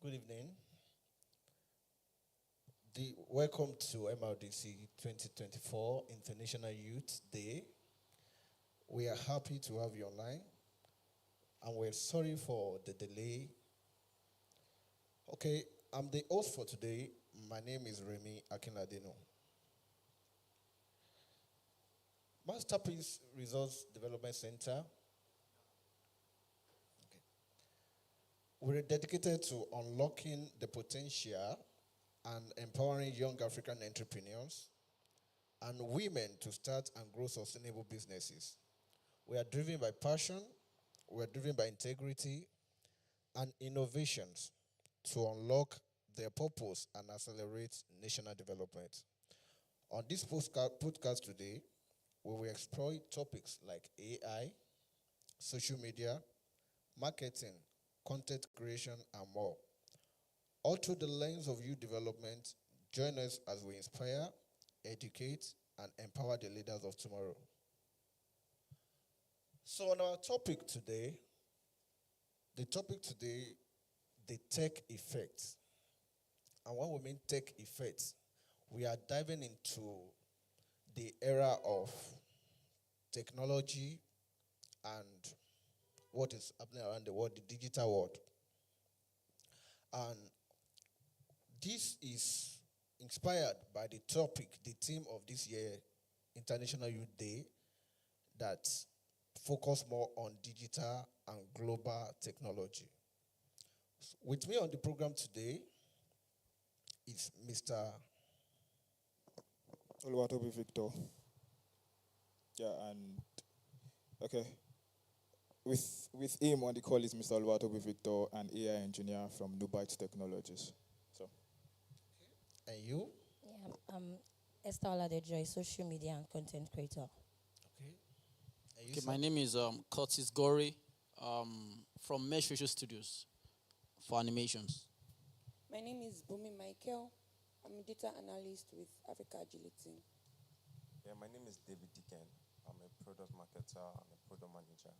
Good evening. Welcome to MRDC 2024 International Youth Day. We are happy to have you online, and we're sorry for the delay. Okay, I'm the host for today. My name is Remy Akinladeno. Masterpiece Resource Development Center. Okay. We're dedicated to unlocking the potential and empowering young African entrepreneurs and women to start and grow sustainable businesses. We are driven by passion, we are driven by integrity and innovations to unlock their purpose and accelerate national development. On this podcast today, we will explore topics like AI, social media, marketing, content creation, and more. All through the lens of youth development, join us as we inspire, educate, and empower the leaders of tomorrow. So on our topic today, the tech effects. And when we mean tech effects, we are diving into the era of technology and what is happening around the world, the digital world. And this is inspired by the topic, the theme of this year, International Youth Day, that focus more on digital and global technology. With me on the program today is Mr. Oluwatobi Victor. Yeah, and okay. With him on the call is Mr. Oluwatobi Victor, an AI engineer from Nubite Technologies. So And you? Yeah, Esther Oladejoy, social media and content creator. Okay. And you, Okay, sir? my name is Curtis Gorey from Mesh Visual Studios for animations. My name is Bumi Michael. I'm a data analyst with Africa Agility. Yeah, my name is David Deacon. I'm a product marketer and a product manager.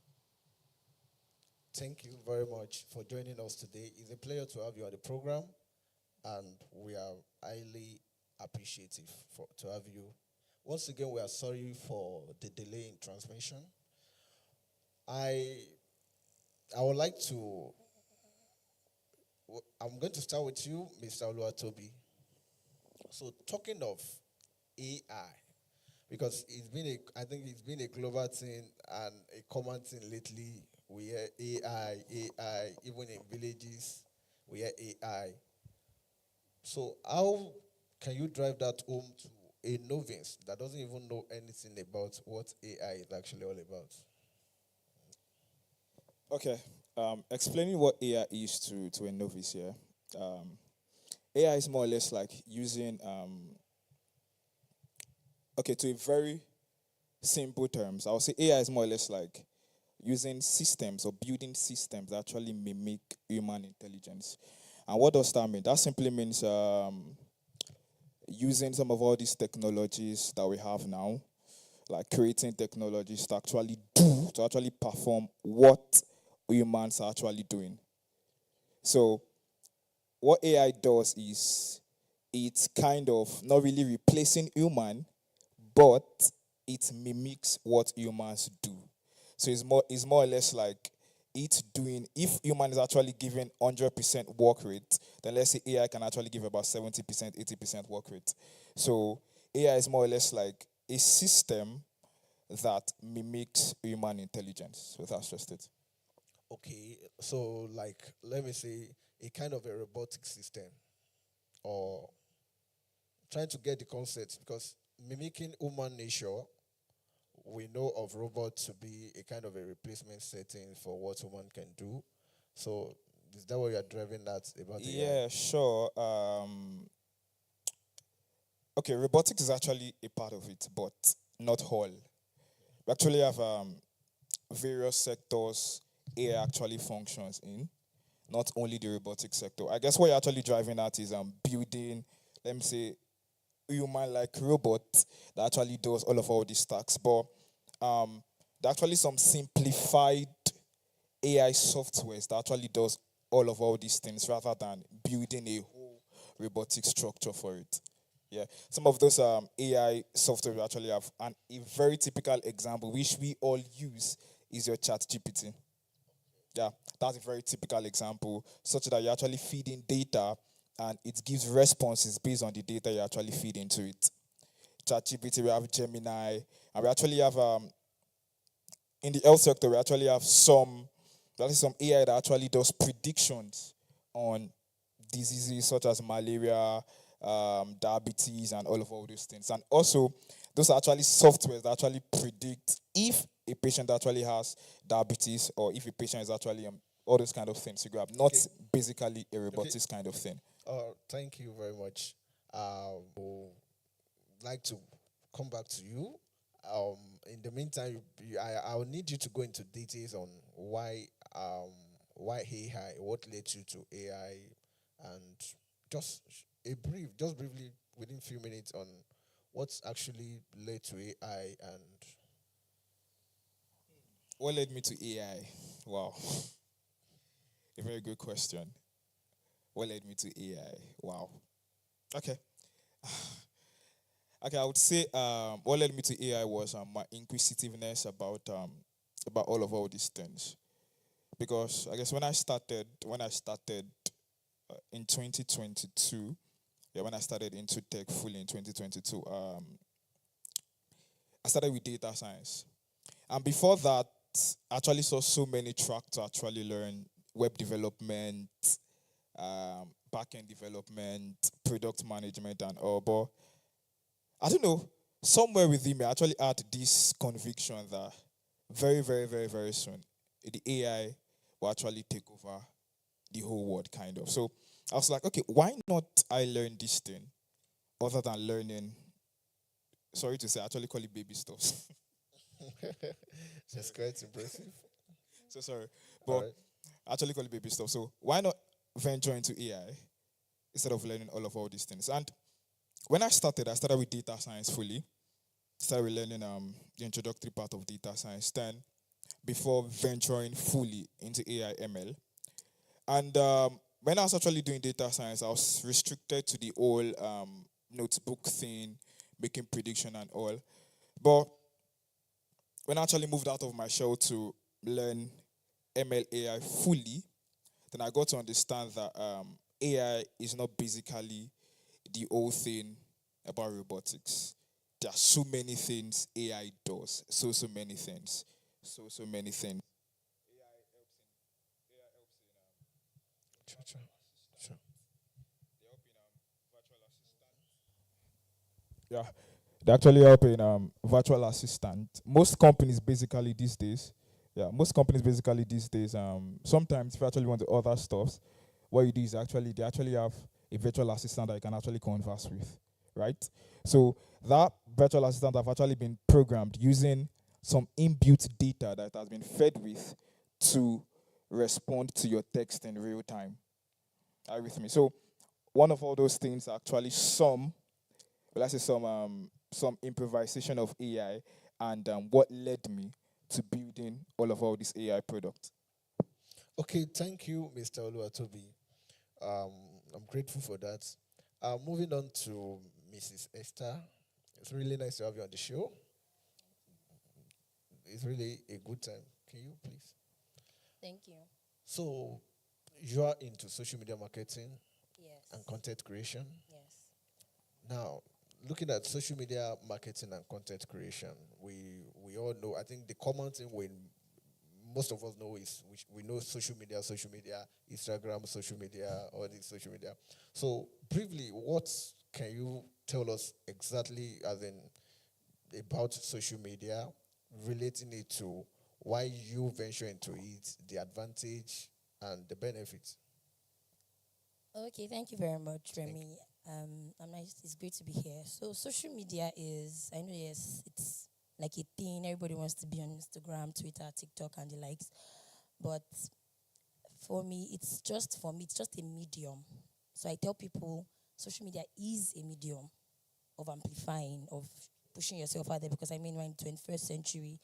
Thank you very much for joining us today. It's a pleasure to have you on the program, and we are highly appreciative to have you. Once again, we are sorry for the delay in transmission. I would like to. I'm going to start with you, Mr. Oluwatobi. So, talking of AI, because I think it's been a global thing and a common thing lately. We hear AI, even in villages, we hear AI. So how can you drive that home to a novice that doesn't even know anything about what AI is actually all about? okay, explaining what AI is to a novice here. AI is more or less like using to a very simple terms. I would say AI is more or less like using systems or building systems that actually mimic human intelligence. And what does that mean? That simply means using some of all these technologies that we have now, like creating technologies to actually perform what humans are actually doing. So what AI does is it's kind of not really replacing human, but it mimics what humans do. So it's more or less like it's doing, if human is actually giving 100% work rate, then let's say AI can actually give about 70%, 80% work rate. So AI is more or less like a system that mimics human intelligence. So that's just it. Okay, so like let me say a kind of a robotic system, or trying to get the concept, because mimicking human nature, we know of robots to be a kind of a replacement setting for what human can do. So is that what you're driving at about AI? Yeah, sure. Okay, robotics is actually a part of it, but not all. We actually have various sectors AI actually functions in, not only the robotic sector. I guess what you're actually driving at is building, let me say, human-like robot that actually does all these tasks. But there are actually some simplified AI softwares that actually does all these things rather than building a whole robotic structure for it. Yeah, some of those AI software we actually have, and a very typical example which we all use is your Chat GPT. Yeah, that's a very typical example, such that you actually feed in data and it gives responses based on the data you actually feed into it. ChatGPT, we have Gemini, and we actually have in the health sector, we actually have some AI that actually does predictions on diseases such as malaria, diabetes, and all those things. And also, those are actually softwares that actually predict if a patient actually has diabetes or if a patient is actually all those kind of things you grab, not Okay. basically a robotics kind of thing. Thank you very much. Would like to come back to you. In the meantime, I will need you to go into details on why AI, what led you to AI, and just just briefly within a few minutes on what's actually led to AI and What led me to AI? Wow, a very good question. What led me to AI? Wow. Okay. Okay, I would say what led me to AI was my inquisitiveness about all these things. Because I guess when I started in 2022, yeah, when I started into tech fully in 2022, I started with data science. And before that, I actually saw so many tracks to actually learn web development, back-end development, product management, and all. But I don't know, somewhere within me, I actually had this conviction that very, very, very, very soon, the AI will actually take over the whole world, kind of. So I was like, okay, why not I learn this thing other than learning, sorry to say, I actually call it baby stuff. that's quite impressive. So sorry. All But right. I actually call it baby stuff. So why not venture into AI instead of learning all these things? And when I started with data science fully. Started with learning the introductory part of data science then before venturing fully into AI ML. And when I was actually doing data science, I was restricted to the whole notebook thing, making prediction and all. But when I actually moved out of my shell to learn ML AI fully, then I got to understand that AI is not basically the whole thing about robotics. There are so many things AI does. So many things. So many things. Sure, sure, sure. Yeah. They actually help in virtual assistant. Most companies basically these days, sometimes if you actually want the other stuffs, what you do is actually they actually have a virtual assistant that you can actually converse with, right? So that virtual assistant have actually been programmed using some inbuilt data that has been fed with to respond to your text in real time. Are you with me? So one of all those things are actually let's say some improvisation of AI and what led me to building all these AI products. Okay, thank you, Mr. Oluwatobi. Um, I'm grateful for that. Moving on to Mrs. Esther. It's really nice to have you on the show. It's really a good time. Can you please? Thank you. So, you are into social media marketing and Yes. content creation. Yes. Now, looking at social media marketing and content creation, we all know. I think the common thing most of us know is we know social media, Instagram, social media, all these social media. So, briefly, what can you tell us exactly, as in about social media, relating it to why you venture into it, the advantage and the benefits? Okay, thank you very much, Thank you. Remy. I'm nice. It's great to be here. So, social media is, I know, yes, it's like a thing. Everybody wants to be on Instagram, Twitter, TikTok, and the likes. But for me, it's just a medium. So I tell people, social media is a medium of amplifying, of pushing yourself out there. Because I mean, we're in 21st century,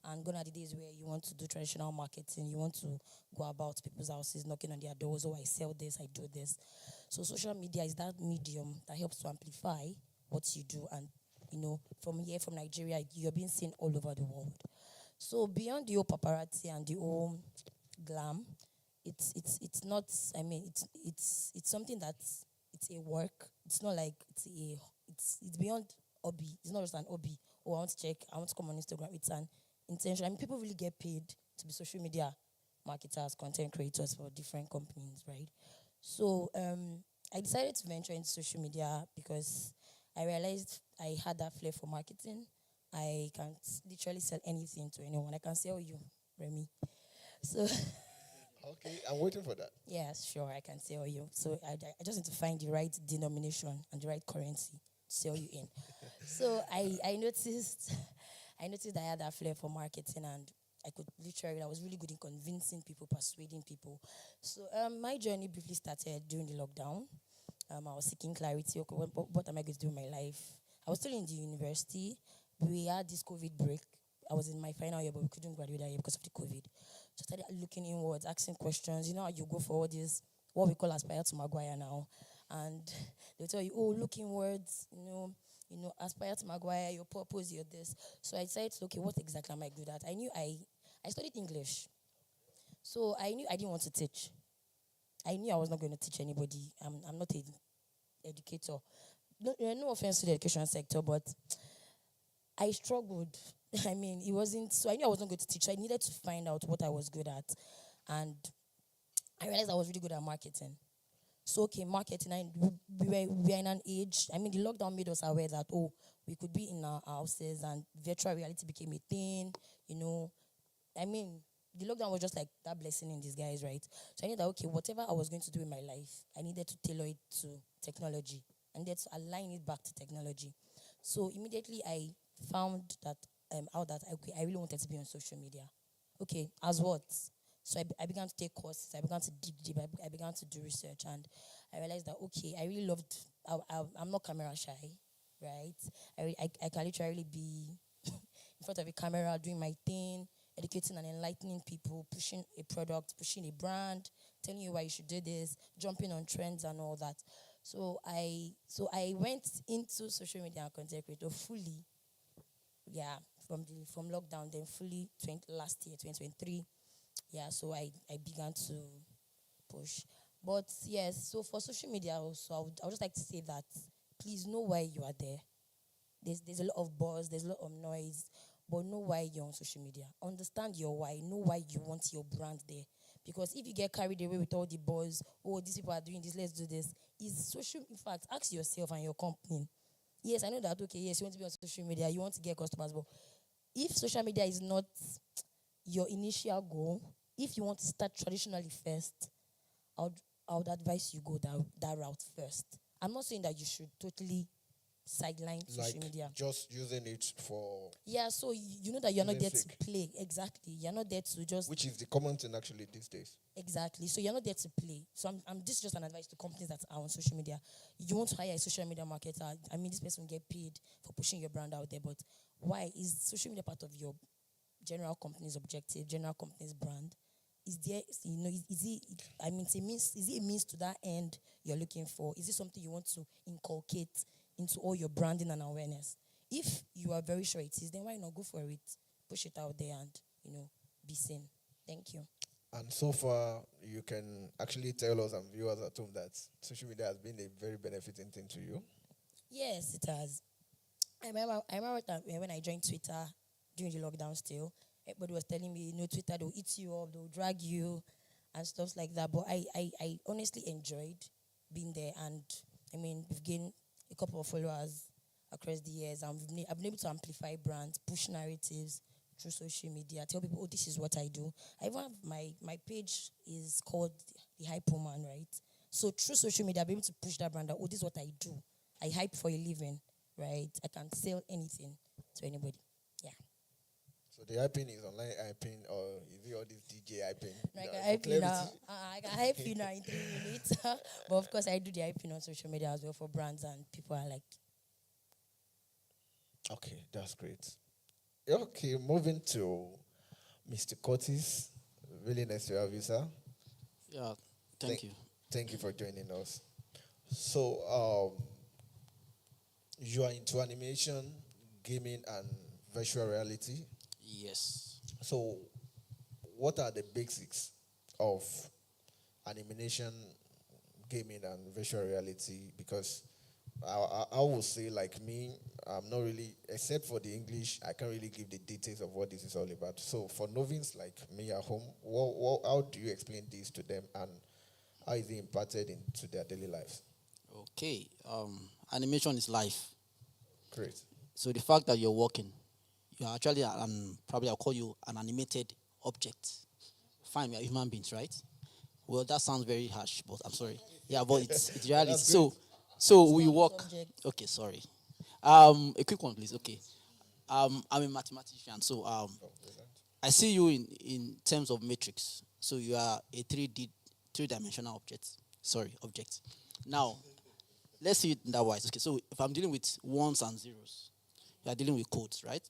And gone are the days where you want to do traditional marketing, you want to go about people's houses, knocking on their doors, oh, I sell this, I do this. So social media is that medium that helps to amplify what you do. And, from here, from Nigeria, you're being seen all over the world. So beyond the whole paparazzi and the whole glam, it's not, it's something that's, it's a work. It's not like it's beyond hobby. It's not just an hobby. Oh, I want to check, I want to come on Instagram. It's an intention. People really get paid to be social media marketers, content creators for different companies, right? So I decided to venture into social media because I realized I had that flair for marketing. I can literally sell anything to anyone. I can sell you, Remy. So Okay, I'm waiting for that. yes, sure, I can sell you. So I just need to find the right denomination and the right currency to sell you in. So I noticed I noticed I had that flair for marketing, and I was really good in convincing people, persuading people. So my journey briefly started during the lockdown. I was seeking clarity. Okay, what am I going to do in my life? I was still in the university. We had this COVID break. I was in my final year, but we couldn't graduate that year because of the COVID. So I started looking inwards, asking questions. You know how you go for all this, what we call aspire to Maguire now. And they'll tell you, oh, look inwards, aspire to Maguire, your purpose, your this. So I decided, okay, what exactly am I good at? I knew I studied English. So I knew I didn't want to teach. I knew I was not going to teach anybody. I'm not an educator. No offense to the education sector, but I struggled. It wasn't, so I knew I was not going to teach. So I needed to find out what I was good at. And I realized I was really good at marketing. So, okay, marketing, we were in an age, the lockdown made us aware that, we could be in our houses and virtual reality became a thing, the lockdown was just like that blessing in disguise, right? So I knew that, okay, whatever I was going to do in my life, I needed to tailor it to technology. I needed to align it back to technology. So immediately I found that out that I really wanted to be on social media. Okay, as what? So I began to take courses. I began to dig deep. I began to do research, and I realized that, okay, I really loved. I'm not camera shy, right? I can literally be in front of a camera doing my thing, educating and enlightening people, pushing a product, pushing a brand, telling you why you should do this, jumping on trends and all that. So I went into social media and content creator fully. Yeah, from lockdown, then fully last year, 2023. Yeah, so I began to push. But yes, so for social media also, I would just like to say that please know why you are there. There's a lot of buzz, there's a lot of noise, but know why you're on social media. Understand your why. Know why you want your brand there. Because if you get carried away with all the buzz, oh, these people are doing this, let's do this, is social. In fact, ask yourself and your company. Yes, I know that, okay, yes, you want to be on social media, you want to get customers, but if social media is not your initial goal, if you want to start traditionally first, I would advise you go that route first. I'm not saying that you should totally sideline social media. Just using it for... Yeah, so you know that you're not there sake. to play. Exactly. You're not there to just... Which is the common thing actually these days. Exactly. So you're not there to play. So this is just an advice to companies that are on social media. You want to hire a social media marketer. This person will get paid for pushing your brand out there. But why? Is social media part of your general company's objective, general company's brand? Is there, is it a means to that end you're looking for? Is it something you want to inculcate into all your branding and awareness? If you are very sure it is, then why not go for it? Push it out there and, be seen. Thank you. And so far, you can actually tell us and viewers at home that social media has been a very benefiting thing to you. Yes, it has. I remember that when I joined Twitter during the lockdown still, everybody was telling me, Twitter, they'll eat you up, they'll drag you and stuff like that. But I honestly enjoyed being there, and we've gained a couple of followers across the years, and I've been able to amplify brands, push narratives through social media, tell people, oh, this is what I do. I even have my page is called The Hype Woman, right? So through social media, I'll be able to push that brand out, oh, this is what I do. I hype for a living, right? I can sell anything to anybody. Yeah. So the hyping is online hyping, or is it all this DJ hyping? No, I can hype you now. I can hype you now in 3 minutes. But of course, I do the hyping on social media as well for brands, and people are like. Okay, that's great. Okay, moving to Mr. Curtis. Really nice to have you, sir. Yeah, thank you. Thank you for joining us. So, you are into animation, gaming, and virtual reality. Yes. So, what are the basics of animation, gaming, and virtual reality? Because I would say, like me, I'm not really, except for the English, I can't really give the details of what this is all about. So, for novices like me at home, how do you explain this to them, and how is it imparted into their daily lives? Okay. Animation is life. Great. So the fact that you're walking, you're actually probably I'll call you an animated object. Fine, we are human beings, right? Well, that sounds very harsh, but I'm sorry. Yeah, but it's reality. That's So we Small walk. subject. Okay, sorry. A quick one, please. Okay. I'm a mathematician, so I see you in terms of matrix. So you are a three-dimensional object. Sorry, object. Now, let's see it in that wise. Okay, so if I'm dealing with ones and zeros, you are dealing with codes, right?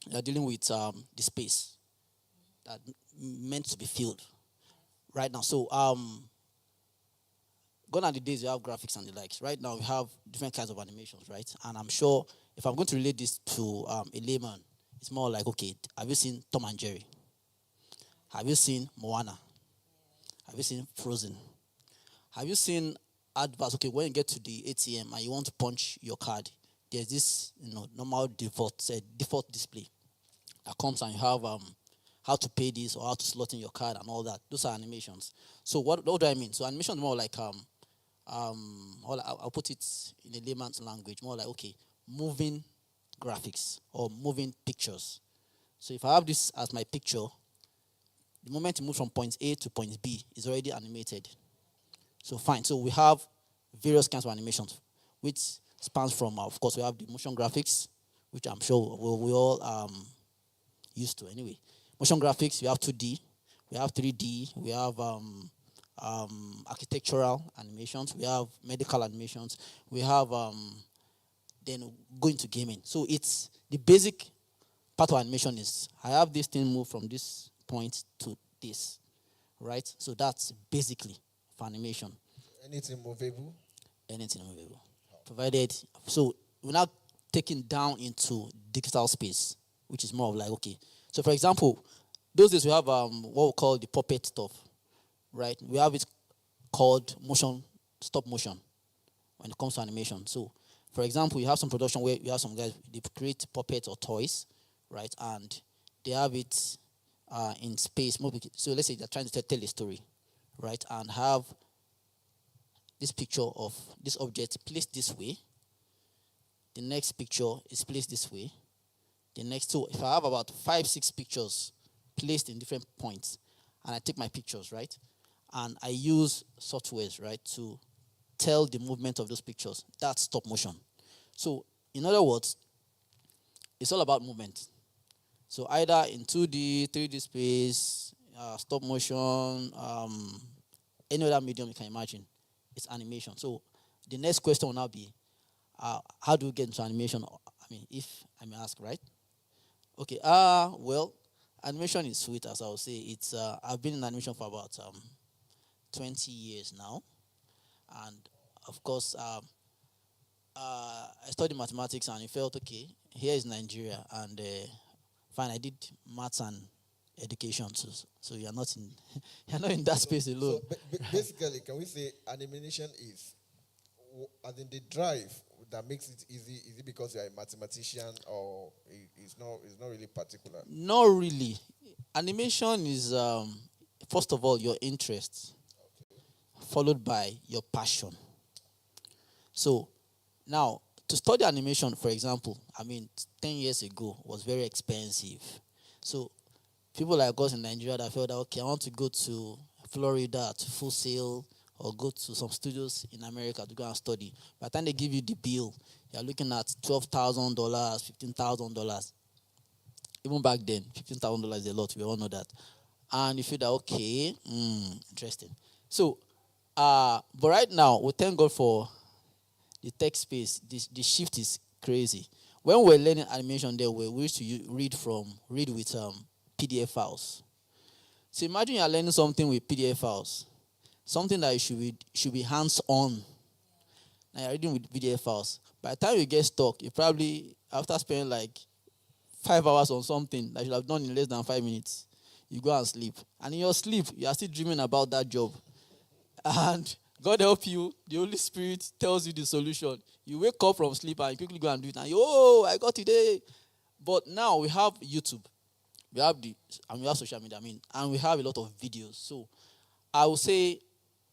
You are dealing with the space that meant to be filled right now. So gone are the days you have graphics and the likes. Right now we have different kinds of animations, right? And I'm sure if I'm going to relate this to a layman, it's more like, okay, have you seen Tom and Jerry? Have you seen Moana? Have you seen Frozen? Have you seen adverts? Okay, when you get to the ATM and you want to punch your card, there's this normal default display that comes, and you have how to pay this or how to slot in your card and all that. Those are animations. So what do I mean? So animation is more like I'll put it in a layman's language, more like, okay, moving graphics or moving pictures. So if I have this as my picture, the moment you move from point A to point B, is already animated. So fine. So we have various kinds of animations, which spans from, of course, we have the motion graphics, which I'm sure we all used to anyway. Motion graphics, we have 2D, we have 3D, we have architectural animations, we have medical animations, we have then going to gaming. So it's the basic part of animation is I have this thing move from this point to this, right? So that's basically for animation. Anything movable? Anything movable. Provided, so we're now taking down into digital space, which is more of like, okay. So for example, those days we have what we call the puppet stuff, right? We have it called stop motion when it comes to animation. So for example, you have some production where you have some guys, they create puppets or toys, right? And they have it in space. So let's say they're trying to tell a story, right? And have this picture of this object placed this way. The next picture is placed this way. The next two, if I have about 5-6 pictures placed in different points, and I take my pictures, right? And I use softwares, right, to tell the movement of those pictures. That's stop motion. So, in other words, it's all about movement. So either in 2D, 3D space, stop motion, any other medium you can imagine, it's animation. So the next question will now be, how do we get into animation? I mean, if I may ask, right? Okay. Well, animation is sweet, as I would say. It's I've been in animation for about 20 years now, and of course, I studied mathematics, and it felt okay. Here is Nigeria, and fine. I did maths and education too, so you're not in you're not in that space alone. So basically, can we say animation is, as in the drive that makes it easy? Is it because you're a mathematician, or it's not really particular? Not really. Animation is first of all your interest, followed by your passion. So now to study animation, for example, I mean, 10 years ago was very expensive. So people like us in Nigeria that felt that, okay, I want to go to Florida to Full Sail or go to some studios in America to go and study. By the time they give you the bill, you're looking at $12,000, $15,000. Even back then, $15,000 is a lot. We all know that. And you feel that, okay, interesting. So, but right now, we thank God for the tech space. The shift is crazy. when we were learning animation there, we used to read with PDF files. So imagine you are learning something with PDF files, something that you should be hands-on. Now you're reading with PDF files. By the time you get stuck, you probably, after spending like 5 hours on something that you should have done in less than 5 minutes, you go and sleep. And in your sleep, you are still dreaming about that job. And God help you, the Holy Spirit tells you the solution. You wake up from sleep and you quickly go and do it. And I got today. But now we have YouTube. We have we have social media, and we have a lot of videos. So I would say,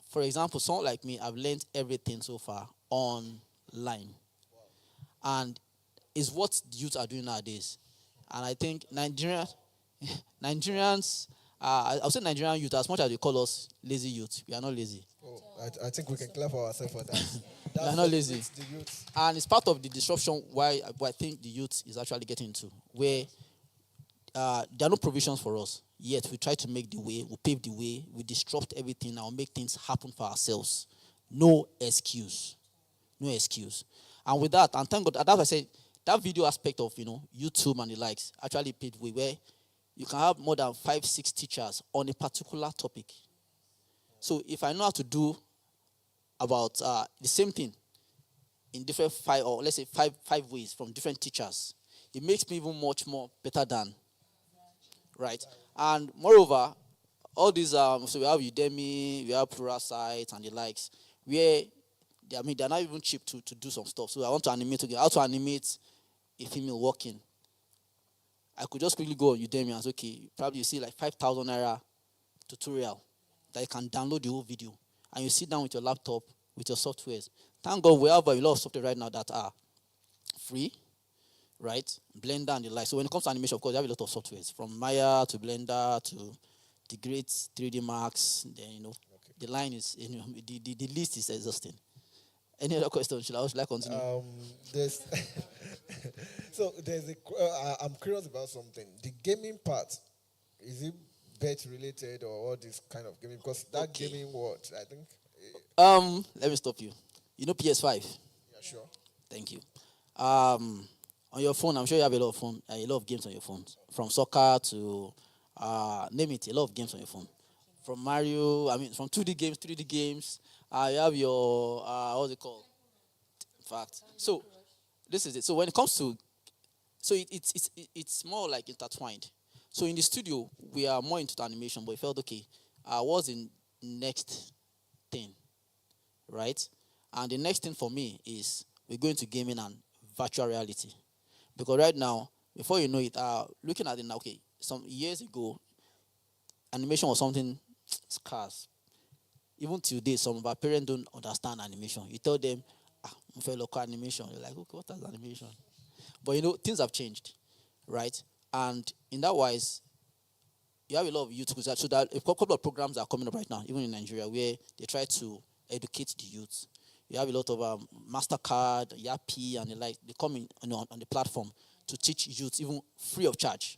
for example, someone like me, I've learned everything so far online. And it's what the youth are doing nowadays. And I think Nigerians, I would say Nigerian youth, as much as they call us lazy youth, we are not lazy. Oh, I think we can clap for ourselves for that. We are not lazy. The youth. And it's part of the disruption why I think the youth is actually getting into, where there are no provisions for us. Yet we try to make the way, we pave the way, we disrupt everything, and we make things happen for ourselves. No excuse. No excuse. And with that, and thank God, that's why I said, that video aspect of, YouTube and the likes actually paved way where you can have more than 5-6 teachers on a particular topic. So if I know how to do about the same thing in different five ways from different teachers, it makes me even much more better than, right? And moreover, all these, so we have Udemy, we have Plural Sites and the likes, where they're not even cheap to do some stuff. So I want to animate again. How to animate a female walking? I could just quickly go on Udemy and say, okay, probably you see like 5,000 naira tutorial that you can download the whole video. And you sit down with your laptop, with your softwares. Thank God we have a lot of software right now that are free, right? Blender and the like. So when it comes to animation, of course, you have a lot of softwares. From Maya to Blender to the great 3D Max. Then, the line is, the list is exhausting. Any other questions? Should I continue? There's so there's I'm curious about something. The gaming part, is it bet related or all this kind of gaming? Because that gaming word, I think. Let me stop you. You know PS5? Yeah, sure. Thank you. On your phone, I'm sure you have a lot of games on your phone. From soccer to name it, a lot of games on your phone. From Mario, from 2D games, 3D games. You have your, what's it called? In fact. So, this is it. So, when it comes to, so it's more like intertwined. So, in the studio, we are more into animation, but we felt, okay, what's the next thing? Right? And the next thing for me is we're going to gaming and virtual reality. Because right now, before you know it, looking at it now, okay, some years ago, animation was something scarce. Even today, some of our parents don't understand animation. You tell them, I'm for local animation. You're like, okay, what is animation? But things have changed, right? And in that wise, you have a lot of youth. So that a couple of programs are coming up right now, even in Nigeria, where they try to educate the youth. You have a lot of MasterCard, Yapi, and the like. They come in on the platform to teach youth, even free of charge.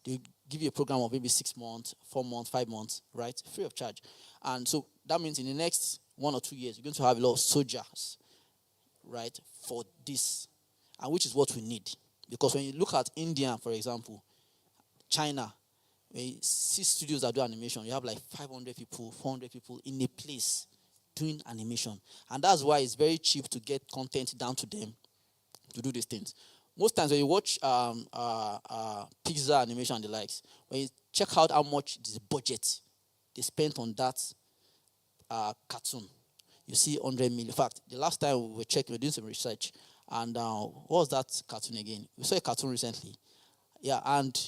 They give you a program of maybe 6 months, 4 months, 5 months, right? Free of charge. And so that means in the next 1 or 2 years, you're going to have a lot of soldiers, right, for this, and which is what we need. Because when you look at India, for example, China, where you see studios that do animation, you have like 500 people, 400 people in a place doing animation. And that's why it's very cheap to get content down to them to do these things. Most times when you watch Pixar animation and the likes, when you check out how much the budget they spent on that cartoon, you see 100 million. In fact, the last time we were checking, we were doing some research, and what was that cartoon again? We saw a cartoon recently. Yeah, and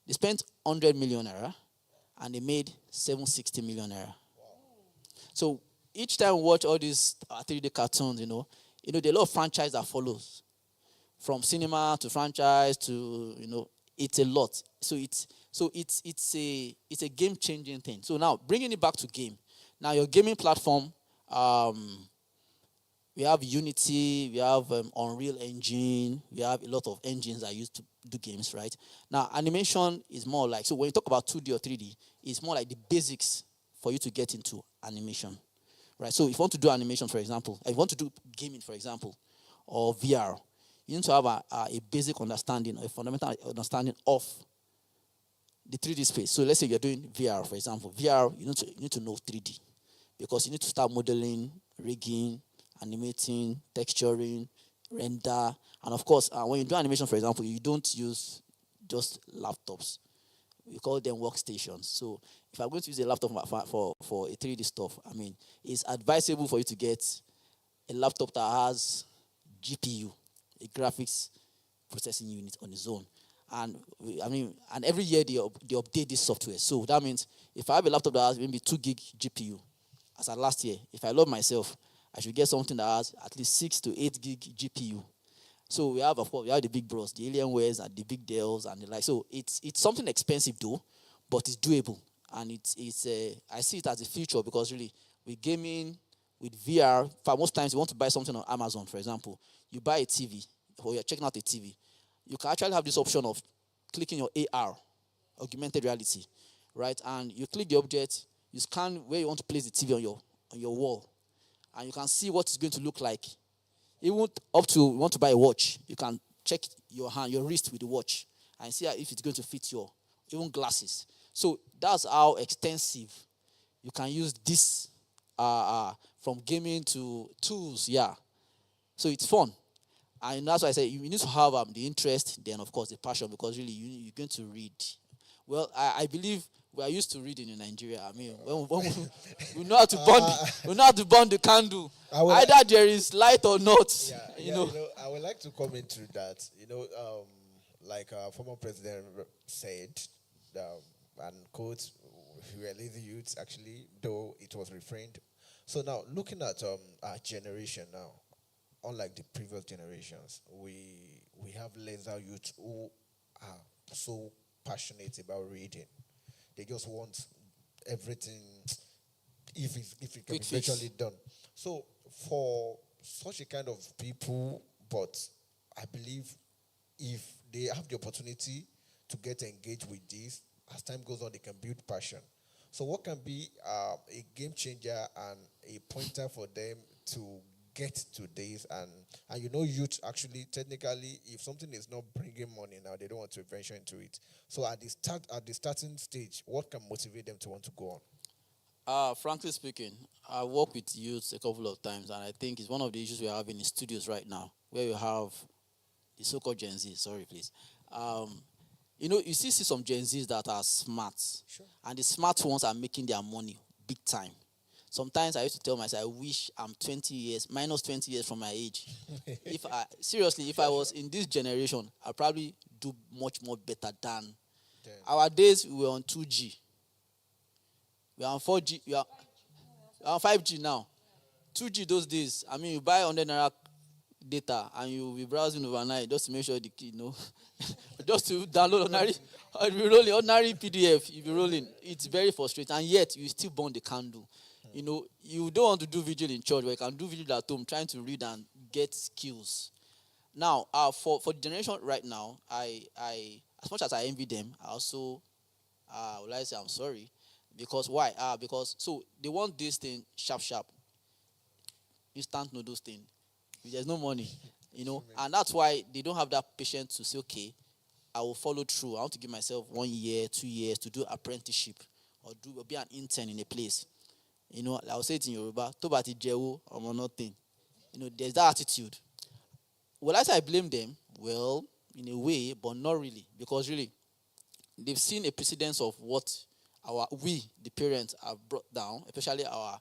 they spent 100 million naira, and they made 760 million naira. So each time we watch all these 3D cartoons, there are a lot of franchise that follows. From cinema to franchise to, it's a lot. So it's a game-changing thing. So now, bringing it back to game. Now, your gaming platform, we have Unity, we have Unreal Engine, we have a lot of engines that are used to do games, right? Now, animation is more like, so when you talk about 2D or 3D, it's more like the basics for you to get into animation, right? So if you want to do animation, for example, if you want to do gaming, for example, or VR, you need to have a basic understanding, a fundamental understanding of the 3D space. So let's say you're doing VR, for example. VR, you need to know 3D because you need to start modeling, rigging, animating, texturing, render, and of course, when you do animation, for example, you don't use just laptops. We call them workstations. So if I'm going to use a laptop for a 3D stuff, I mean, it's advisable for you to get a laptop that has GPU, a graphics processing unit on its own. And and every year they update this software. So that means if I have a laptop that has maybe 2 gig GPU, as at last year, if I love myself, I should get something that has at least 6 to 8 gig GPU. So we have the big bros, the Alienwares and the big Dells and the like. So it's something expensive though, but it's doable. And I see it as a future because really with gaming, with VR, for most times you want to buy something on Amazon, for example, you buy a TV or you're checking out a TV. You can actually have this option of clicking your AR, augmented reality, right? And you click the object, you scan where you want to place the TV on your wall, and you can see what it's going to look like. Even up to you want to buy a watch, you can check your hand, your wrist with the watch, and see if it's going to fit your even glasses. So that's how extensive you can use this from gaming to tools. Yeah, so it's fun. And that's why I say you need to have the interest, then of course the passion, because really you're going to read. Well, I believe we are used to reading in Nigeria. I mean, when we know how to burn the candle. Either there is light or not. You know, I would like to comment to that. Like our former president said, and quote, "We are lazy youths." Actually, though it was refrained. So now, looking at our generation now. Unlike the previous generations, we have laser youth who are so passionate about reading. They just want everything if it can be virtually done. So for such a kind of people, but I believe if they have the opportunity to get engaged with this, as time goes on, they can build passion. So what can be a game changer and a pointer for them to get to this, and youth actually technically, if something is not bringing money now, they don't want to venture into it. So at the starting stage, what can motivate them to want to go on? Frankly speaking, I work with youths a couple of times, and I think it's one of the issues we're having in studios right now, where you have the so-called Gen Z. Sorry, please. You see some Gen Zs that are smart, Sure. And the smart ones are making their money big time. Sometimes I used to tell myself, I wish I'm 20 years, minus 20 years from my age. If I was in this generation, I'd probably do much more better than. Damn. Our days, we were on 2G. We are on 4G. We are on 5G now. 2G those days, I mean, you buy 100 naira data and you'll be browsing overnight just to make sure just to download ordinary PDF, you'll be rolling. It's very frustrating, and yet you still burn the candle. You don't want to do vigil in church, but you can do vigil at home, trying to read and get skills. Now, for the generation right now, I as much as I envy them, I also would like to say I'm sorry, because why? Because so they want this thing sharp, instant noodles thing. There's no money, and that's why they don't have that patience to say, okay, I will follow through. I want to give myself 1 year, 2 years to do apprenticeship or be an intern in a place. I'll say it in Yoruba, Tobati Jewo or nothing. There's that attitude. Well, I blame them. Well, in a way, but not really, because really, they've seen a precedence of what the parents, have brought down, especially our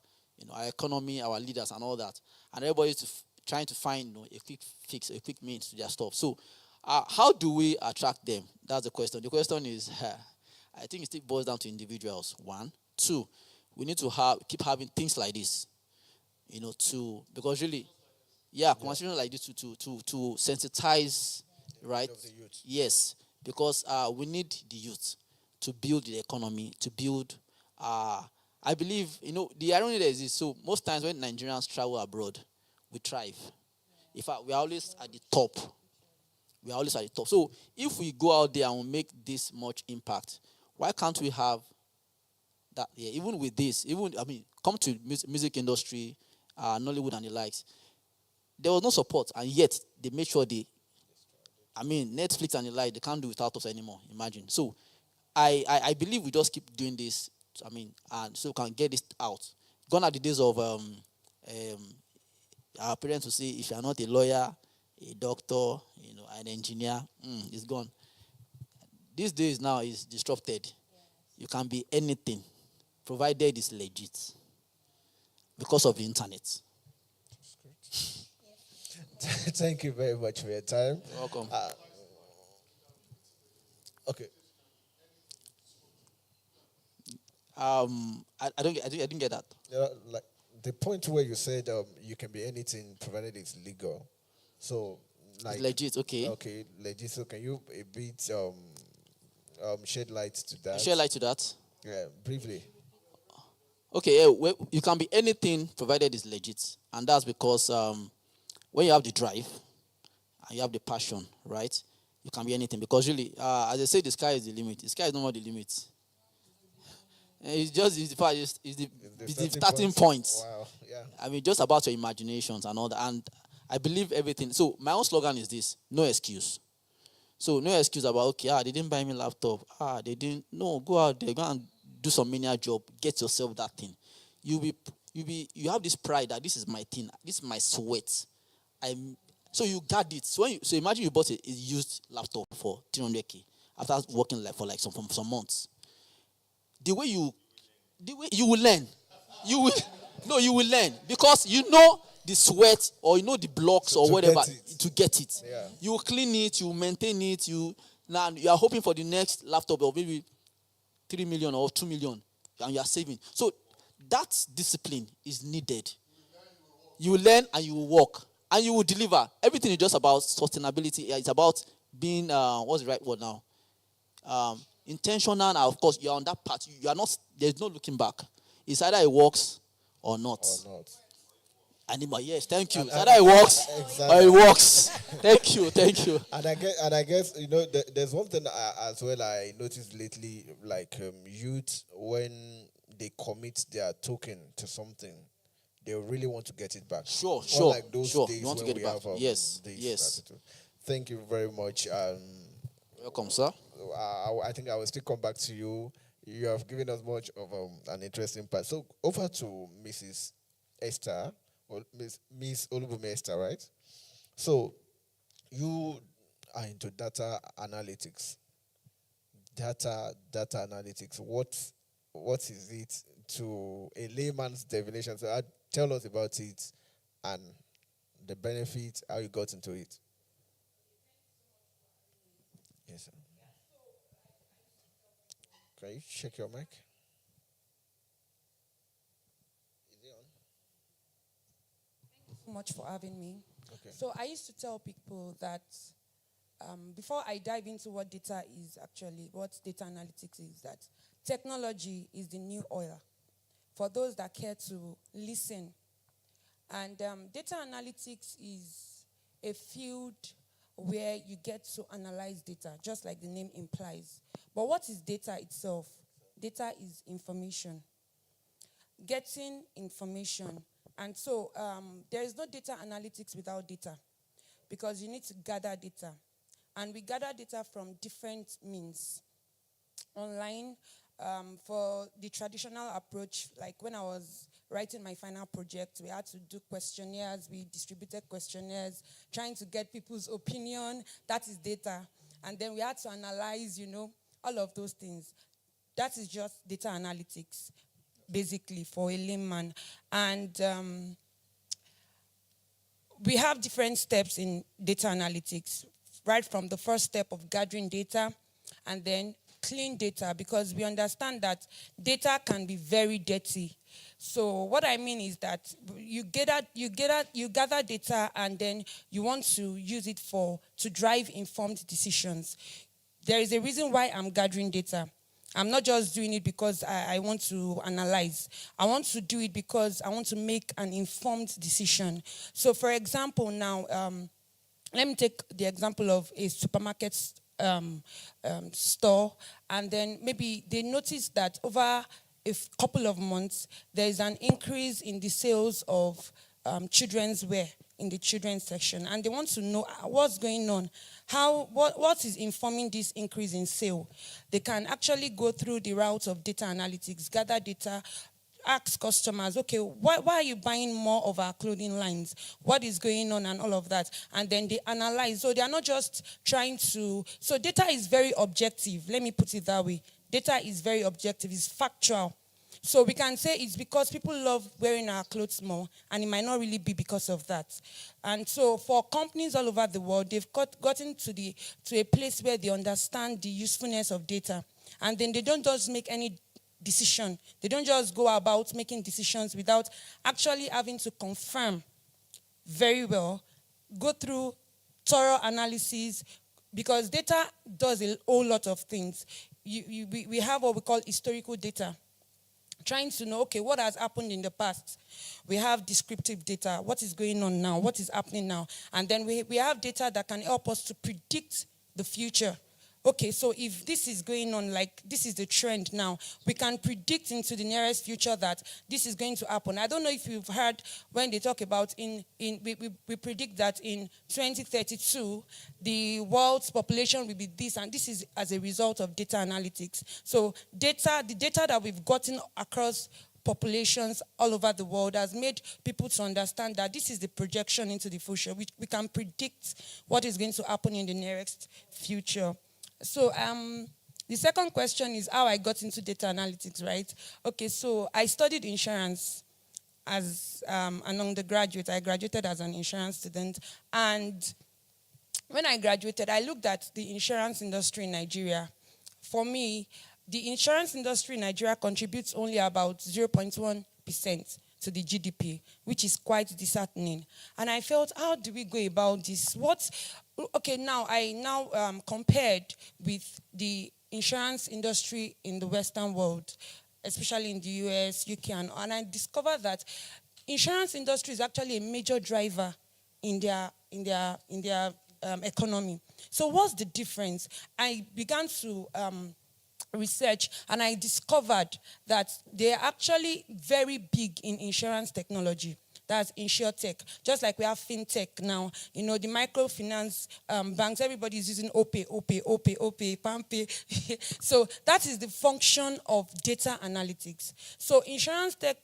economy, our leaders, and all that, and everybody's trying to find a quick fix, a quick means to their stuff. So, how do we attract them? That's the question. The question is, I think it still boils down to individuals. 1, 2. We need to keep having things like this, because really, conversations like this to sensitize, right? Of the youth. Yes, because we need the youth to build the economy, to build. I believe, the irony there is this. So most times when Nigerians travel abroad, we thrive. In fact, we are always at the top. So if we go out there and we make this much impact, why can't we have that? Yeah, even with this, come to music industry, Nollywood and the likes. There was no support, and yet they made sure they I mean, Netflix and the like, they can't do without us anymore. Imagine. So, I believe we just keep doing this. I mean, and so we can get this out. Gone are the days of our parents will say, if you are not a lawyer, a doctor, an engineer, it's gone. These days now is disrupted. You can be anything, provided it's legit, because of the internet. Thank you very much for your time. You're welcome. Okay. I didn't get that. Like the point where you said you can be anything provided it's legal. So like It's legit, okay. Okay, legit. So can you a bit shed light to that? Share light to that. Yeah, briefly. Okay, yeah, well, you can be anything provided it's legit, and that's because when you have the drive and you have the passion, right? You can be anything because really, as I say, the sky is the limit. The sky is not more the limit. It's the starting point. Wow. Yeah. I mean, just about your imaginations and all that. And I believe everything. So my own slogan is this: no excuse. So no excuse about they didn't buy me laptop. They didn't. No, go out there, go and do some menial job. Get yourself that thing. You have this pride that this is my thing. This is my sweat. So you got it. So imagine you bought a used laptop for 300K after working for some months. The way you will learn. You will learn because you know the sweat or you know the blocks or whatever to get it. Yeah. You will clean it, you will maintain it, now you are hoping for the next laptop of maybe 3 million or 2 million and you are saving. So that discipline is needed. You will learn and you will work and you will deliver. Everything is just about sustainability. It's about being what's the right word now? Intentional, and of course you're on that path. You are not. There's no looking back. It's either it works or not. Yes, thank you. It's either it works exactly. or it works. Thank you. And I guess there's one thing as well I noticed lately, like youth when they commit their token to something, they really want to get it back. Sure. Like those days You want to when get we it back? have, Yes. attitude. Thank you very much. Welcome, sir. I think I will still come back to you. You have given us much of an interesting part. So over to Mrs. Esther, or Miss Olubume Esther, right? So you are into data analytics. Data analytics. What is it to a layman's definition? So tell us about it and the benefits, how you got into it. Yes, sir. Can you check your mic? Is it on? Thank you so much for having me. Okay. So I used to tell people that before I dive into what data is actually, what data analytics is, that technology is the new oil. For those that care to listen. And data analytics is a field where you get to analyze data, just like the name implies. But what is data itself? Data is information. Getting information. And so there is no data analytics without data because you need to gather data. And we gather data from different means. Online, for the traditional approach, like when I was writing my final project, we had to do questionnaires. We distributed questionnaires, trying to get people's opinion. That is data. And then we had to analyze, all of those things. That is just data analytics, basically, for a layman. And we have different steps in data analytics, right from the first step of gathering data and then clean data, because we understand that data can be very dirty. So what I mean is that you gather data and then you want to use it to drive informed decisions. There is a reason why I'm gathering data. I'm not just doing it because I want to analyze. I want to do it because I want to make an informed decision. So for example now, let me take the example of a supermarket store, and then maybe they notice that over a couple of months, there is an increase in the sales of children's wear in the children's section, and they want to know what's going on, what is informing this increase in sale. They can actually go through the route of data analytics, gather data, ask customers, okay, why are you buying more of our clothing lines? What is going on and all of that? And then they analyze. So they are not just trying to, so data is very objective. Let me put it that way. Data is very objective, it's factual. So we can say it's because people love wearing our clothes more, and it might not really be because of that. And so for companies all over the world, they've gotten to a place where they understand the usefulness of data. And then they don't just make any decision. They don't just go about making decisions without actually having to confirm very well, go through thorough analysis, because data does a whole lot of things. We have what we call historical data, trying to know, okay, what has happened in the past. We have descriptive data, what is going on now, what is happening now. And then we have data that can help us to predict the future. Okay, so if this is going on, like this is the trend now, we can predict into the nearest future that this is going to happen. I don't know if you've heard when they talk about we predict that in 2032, the world's population will be this, and this is as a result of data analytics. So the data that we've gotten across populations all over the world has made people to understand that this is the projection into the future. We can predict what is going to happen in the nearest future. So the second question is how I got into data analytics, right? Okay, so I studied insurance as an undergraduate. I graduated as an insurance student. And when I graduated, I looked at the insurance industry in Nigeria. For me, the insurance industry in Nigeria contributes only about 0.1% to the GDP, which is quite disheartening. And I felt, how do we go about this? Okay, now I compared with the insurance industry in the Western world, especially in the US, UK, and I discovered that insurance industry is actually a major driver in their economy. So what's the difference? I began to research, and I discovered that they're actually very big in insurance technology. That's InsurTech. Just like we have FinTech now, the microfinance banks, everybody's using OPay, PAMPay. So that is the function of data analytics. So insurance tech,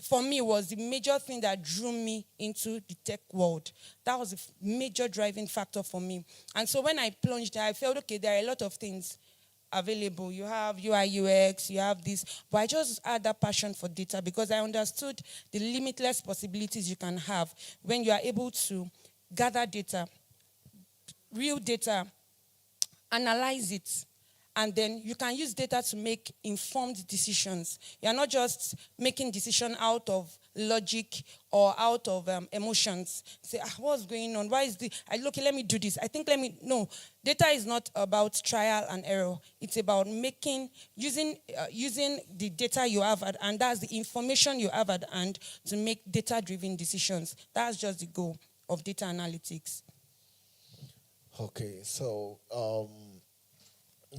for me, was the major thing that drew me into the tech world. That was a major driving factor for me. And so when I plunged there, I felt, okay, there are a lot of things available. You have UI, UX, you have this. But I just had that passion for data because I understood the limitless possibilities you can have when you are able to gather data, real data, analyze it, and then you can use data to make informed decisions. You're not just making decisions out of logic or out of emotions. Say, what's going on? Why is this? Okay, let me do this. No. Data is not about trial and error. It's about using the data you have at hand. That's the information you have at hand to make data-driven decisions. That's just the goal of data analytics. Okay, so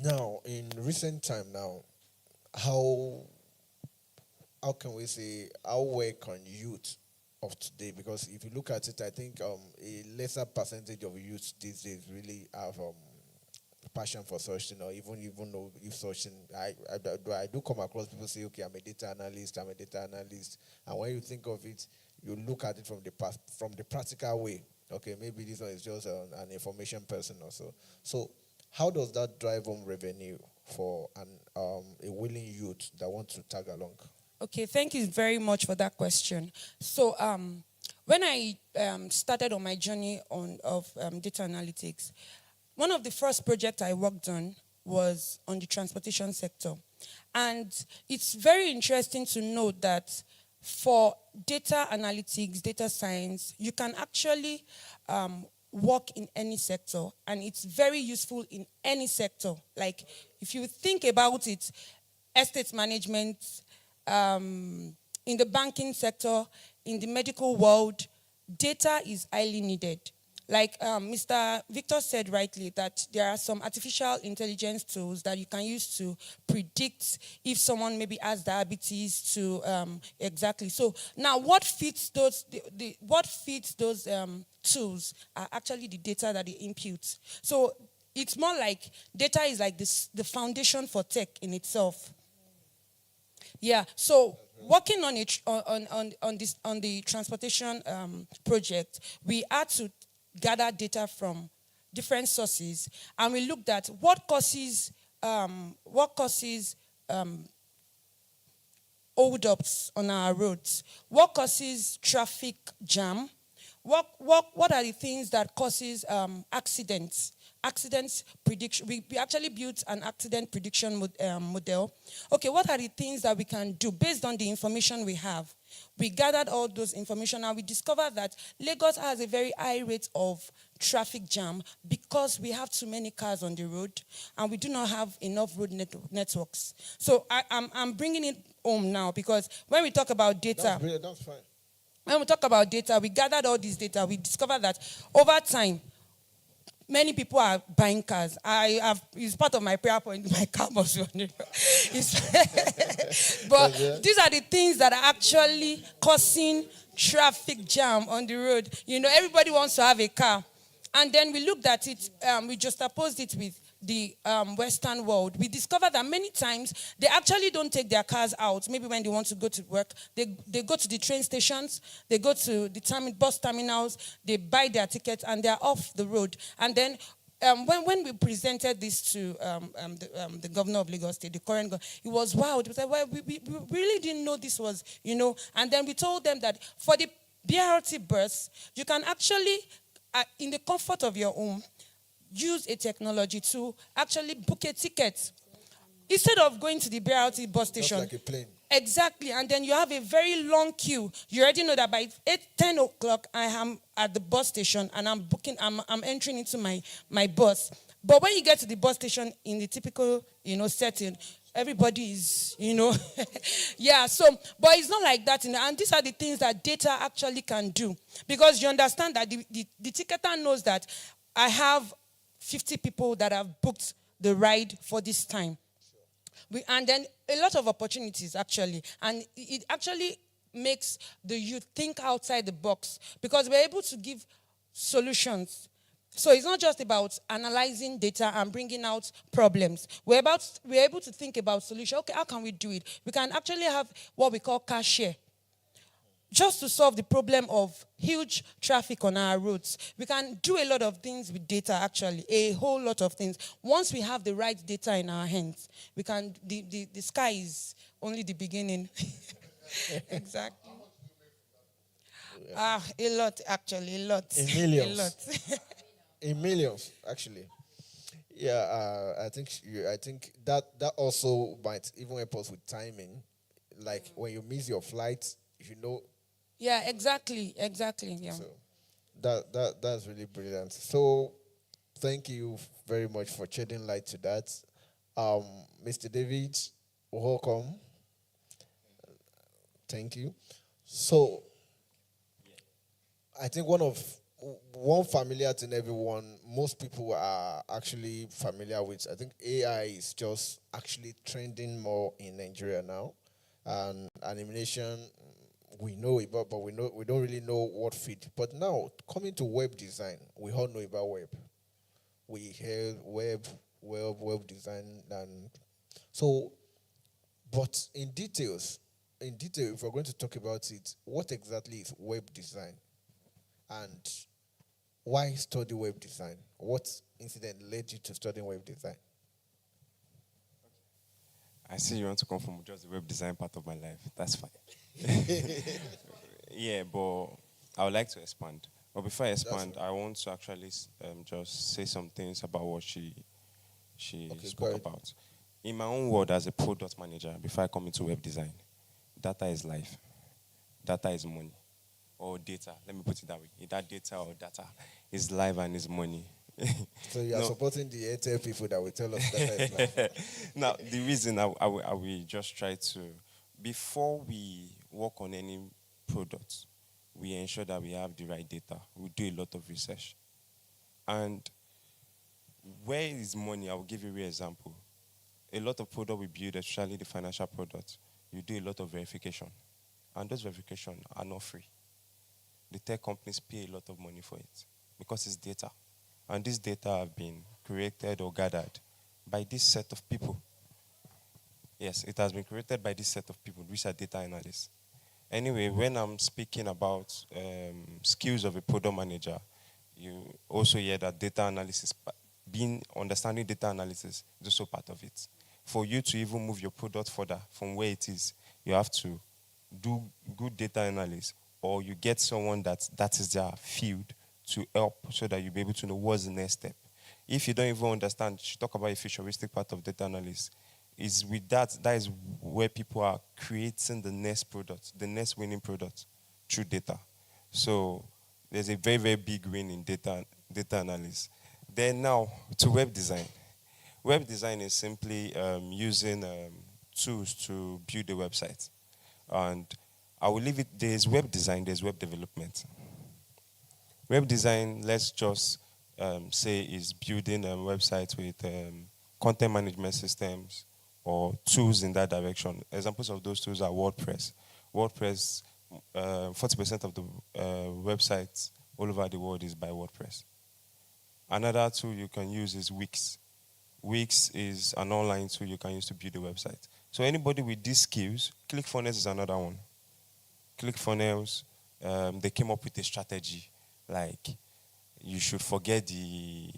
now in recent time now, how can we say, how well can youth of today, because if you look at it, I think a lesser percentage of youth these days really have passion for such thing, or even though if such thing, I do come across people say, okay, I'm a data analyst, and when you think of it, you look at it from the practical way. Okay, maybe this one is just an information person or so. So how does that drive home revenue for a willing youth that wants to tag along? Okay, thank you very much for that question. So when I started on my journey of data analytics, one of the first projects I worked on was on the transportation sector. And it's very interesting to note that for data analytics, data science, you can actually work in any sector, and it's very useful in any sector. Like, if you think about it, estate management, in the banking sector, in the medical world, data is highly needed. like Mr. Victor said rightly, that there are some artificial intelligence tools that you can use to predict if someone maybe has diabetes to exactly. So now what fits those, what fits those tools are actually the data that they impute. So it's more like data is like this, the foundation for tech in itself. Yeah, so working on it on the transportation project, we had to gather data from different sources, and we looked at what causes hold-ups on our roads, what causes traffic jam, what are the things that causes accidents prediction. We actually built an accident prediction model. Okay, what are the things that we can do based on the information we have? We gathered all those information and we discovered that Lagos has a very high rate of traffic jam because we have too many cars on the road and we do not have enough road networks. So I'm bringing it home now, because when we talk about data, that's fine. When we talk about data, we gathered all this data. We discovered that over time, many people are buying cars. It's part of my prayer point. My car must be on the road. But these are the things that are actually causing traffic jam on the road. You know, everybody wants to have a car. And then we looked at it, we juxtaposed it with the Western world. We discovered that many times they actually don't take their cars out. Maybe when they want to go to work, they go to the train stations, they go to the bus terminals, they buy their tickets, and they're off the road. And then when we presented this to the governor of Lagos State, the current governor, it was wild. It was like, well, we really didn't know this was, you know. And then we told them that for the BRT bus, you can actually, in the comfort of your home, use a technology to actually book a ticket. Instead of going to the BRT bus station. Just like a plane. Exactly. And then you have a very long queue. You already know that by 10 o'clock, I am at the bus station and I'm entering into my bus. But when you get to the bus station in the typical, setting, everybody is, yeah, so, but it's not like that. And these are the things that data actually can do. Because you understand that the ticketer knows that I have 50 people that have booked the ride for this time. And then a lot of opportunities, actually. And it actually makes the youth think outside the box, because we're able to give solutions. So it's not just about analyzing data and bringing out problems. We're able to think about solutions. Okay, how can we do it? We can actually have what we call car share, just to solve the problem of huge traffic on our roads. We can do a lot of things with data, actually, a whole lot of things. Once we have the right data in our hands, we can, the sky is only the beginning. Exactly. A lot, actually, a lot. In millions. A lot. In millions, actually. Yeah, I think that also might even help us with timing. Like when you miss your flight, you know. Yeah, exactly, yeah. So that's really brilliant. So thank you very much for shedding light to that. Mr. David, welcome. Thank you. So I think one familiar thing everyone, most people are actually familiar with. I think AI is just actually trending more in Nigeria now. And animation, we know it, but we don't really know what fit. But now, coming to web design, we all know about web. We hear web design, and so. But in detail, if we're going to talk about it, what exactly is web design, and why study web design? What incident led you to studying web design? I see you want to come from just the web design part of my life. That's fine. Yeah, but I would like to expand. But before I expand, I want to actually just say some things about what she spoke about. In my own world as a product manager, before I come into web design, data is life. Data is money. Or data. Let me put it that way. Either data or data is life and is money. So you are supporting the Airtel people that will tell us data is life. Now, the reason I will just try to, before we work on any product, we ensure that we have the right data. We do a lot of research. And where is money? I will give you a real example. A lot of product we build, especially the financial product, you do a lot of verification. And those verifications are not free. The tech companies pay a lot of money for it because it's data. And this data have been created or gathered by this set of people. Yes, it has been created by this set of people, which are data analysts. Anyway, when I'm speaking about skills of a product manager, you also hear that data analysis, understanding data analysis is also part of it. For you to even move your product further from where it is, you have to do good data analysis, or you get someone that is their field to help so that you'll be able to know what's the next step. If you don't even understand, you talk about a futuristic part of data analysis. Is with that is where people are creating the next product, the next winning product through data. So there's a very, very big win in data analysis. Then now to web design. Web design is simply using tools to build a website. And I will leave it, there's web design, there's web development. Web design, let's just say, is building a website with content management systems or tools in that direction. Examples of those tools are WordPress. WordPress, 40% of the websites all over the world is by WordPress. Another tool you can use is Wix. Wix is an online tool you can use to build a website. So anybody with these skills, ClickFunnels is another one. ClickFunnels, they came up with a strategy like you should forget the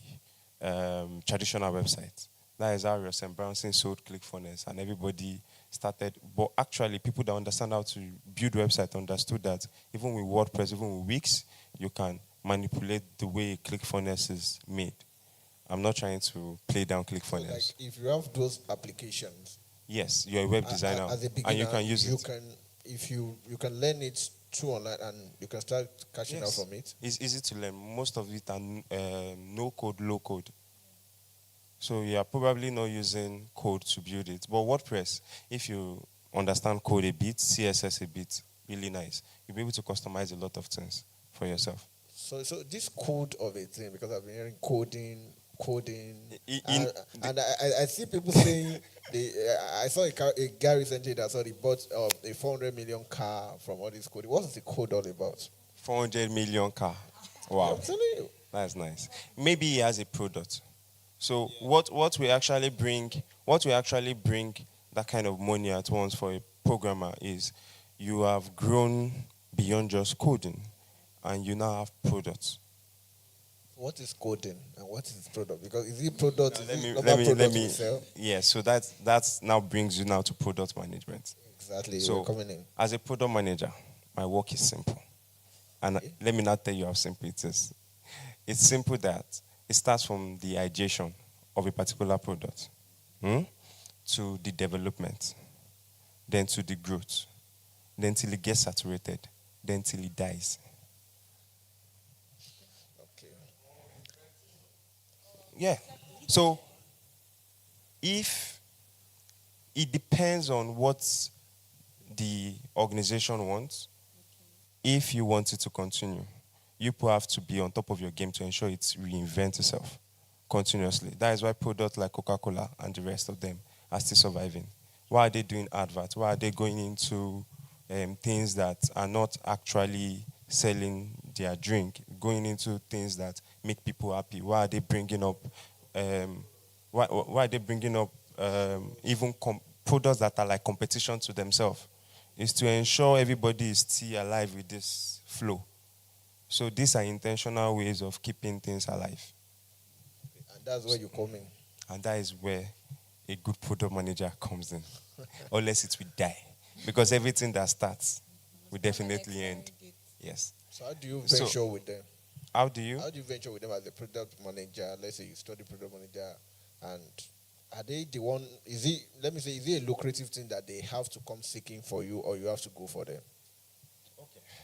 traditional website. That is how Ross and Brownson sold ClickFunnels, and everybody started. But actually, people that understand how to build website understood that even with WordPress, even with Wix, you can manipulate the way ClickFunnels is made. I'm not trying to play down ClickFunnels. So like if you have those applications, yes, you're a web designer, as a beginner, and you can use it. If you can learn it through online, and you can start cashing out from it. It's easy to learn. Most of it are no code, low code. So you are probably not using code to build it. But WordPress, if you understand code a bit, CSS a bit, really nice. You'll be able to customize a lot of things for yourself. So this code of a thing, because I've been hearing coding, and I see people saying I saw a guy recently that said he bought a 400 million car from all this coding. What is the code all about? 400 million car. Wow. I'm telling you. That's nice. Maybe he has a product. So what we actually bring that kind of money at once for a programmer is you have grown beyond just coding, and you now have products. What is coding and what is product? Because is it product? Let me. Yeah, so that now brings you now to product management. Exactly. So we're coming in. As a product manager, my work is simple, and let me not tell you how simple it is. It's simple that it starts from the ideation of a particular product to the development, then to the growth, then till it gets saturated, then till it dies. Okay. Yeah. So if it depends on what the organization wants, if you want it to continue, you have to be on top of your game to ensure it reinvents itself continuously. That is why products like Coca-Cola and the rest of them are still surviving. Why are they doing adverts? Why are they going into things that are not actually selling their drink, going into things that make people happy? Why are they bringing up even products that are like competition to themselves? It's to ensure everybody is still alive with this flow. So these are intentional ways of keeping things alive. And that's where you come in. And that is where a good product manager comes in. Unless it will die. Because everything that starts will definitely end. Yes. So how do you venture with them? How do you venture with them as a product manager? Let's say you study product manager, and are they the one, is it a lucrative thing that they have to come seeking for you, or you have to go for them?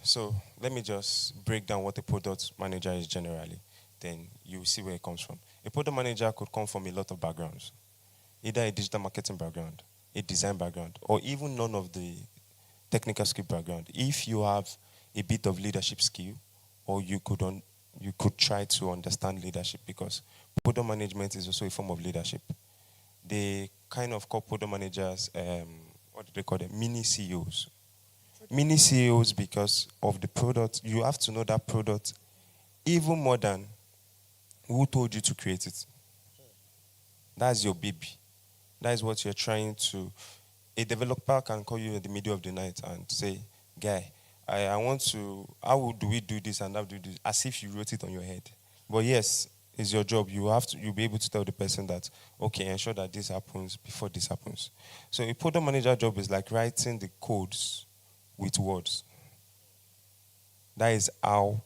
So let me just break down what a product manager is generally. Then you see where it comes from. A product manager could come from a lot of backgrounds. Either a digital marketing background, a design background, or even none of the technical skill background. If you have a bit of leadership skill, or you could you could try to understand leadership, because product management is also a form of leadership. They kind of call product managers, what do they call them? Mini CEOs. Mini CEOs, because of the product, you have to know that product even more than who told you to create it. That's your baby. That is what you're trying to. A developer can call you in the middle of the night and say, guy, I want to, how do we do this and how do we do this? As if you wrote it on your head. But yes, it's your job. You'll be able to tell the person that, okay, ensure that this happens before this happens. So a product manager job is like writing the codes with words. That is how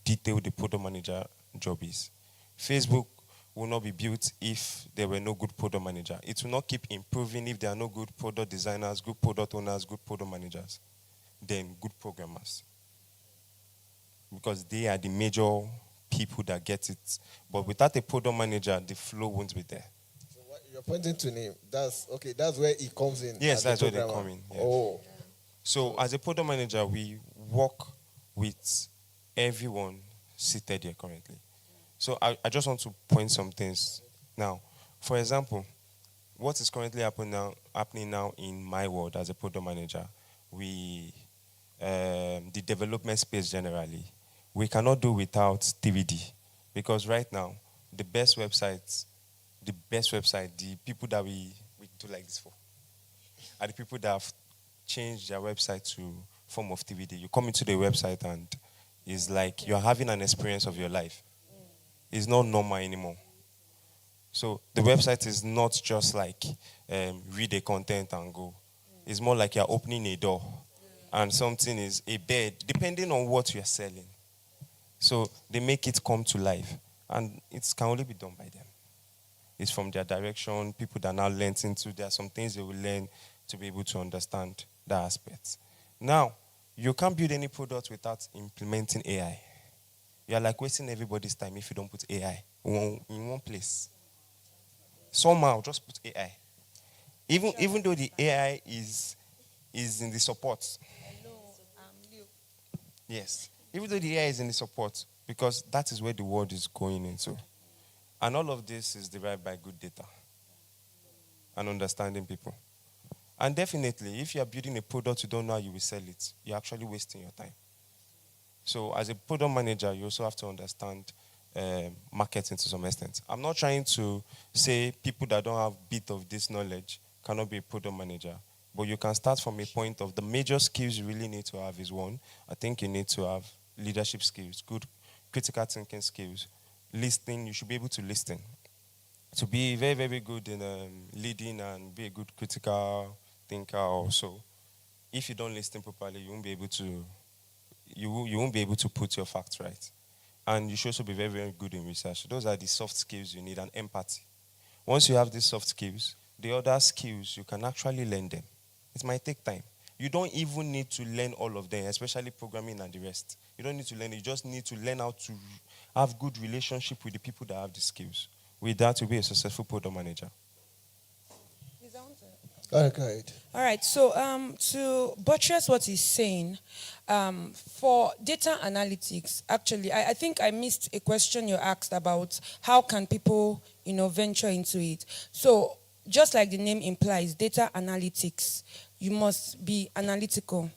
detailed the product manager job is. Facebook will not be built if there were no good product manager. It will not keep improving if there are no good product designers, good product owners, good product managers, then good programmers. Because they are the major people that get it. But without a product manager, the flow won't be there. So what you're pointing to name, that's where he comes in. Yes, that's where they come in. Yes. Oh. So as a product manager, we work with everyone seated here currently. So I just want to point some things now. For example, what is currently happening now in my world as a product manager, the development space generally, we cannot do without DVD, because right now the best website, the people that we do like this for, are the people that have changed their website to form of DVD. You come into the website and it's like you're having an experience of your life. It's not normal anymore. So the website is not just like read the content and go. It's more like you're opening a door and something is a bed, depending on what you're selling. So they make it come to life, and it can only be done by them. It's from their direction, people that now learn into, there are some things they will learn to be able to understand that aspect. Now, you can't build any product without implementing AI. You're like wasting everybody's time if you don't put AI in one place. Somehow, just put AI. Even though the AI is in the support. Hello, I'm Leo. Yes. Even though the AI is in the support, because that is where the world is going into. And all of this is derived by good data and understanding people. And definitely, if you are building a product you don't know how you will sell it, you're actually wasting your time. So as a product manager, you also have to understand marketing to some extent. I'm not trying to say people that don't have a bit of this knowledge cannot be a product manager. But you can start from a point of the major skills you really need to have is one. I think you need to have leadership skills, good critical thinking skills. Listening, you should be able to listen. To be very, very good in leading and be a good critical thinker also. If you don't listen properly, you won't be able to put your facts right. And you should also be very, very good in research. Those are the soft skills you need, and empathy. Once you have these soft skills, the other skills, you can actually learn them. It might take time. You don't even need to learn all of them, especially programming and the rest. You don't need to learn it. You just need to learn how to have good relationship with the people that have the skills. With that, you'll be a successful product manager. Okay. All right, so to buttress what he's saying, for data analytics, actually, I think I missed a question you asked about how can people, venture into it. So just like the name implies, data analytics, you must be analytical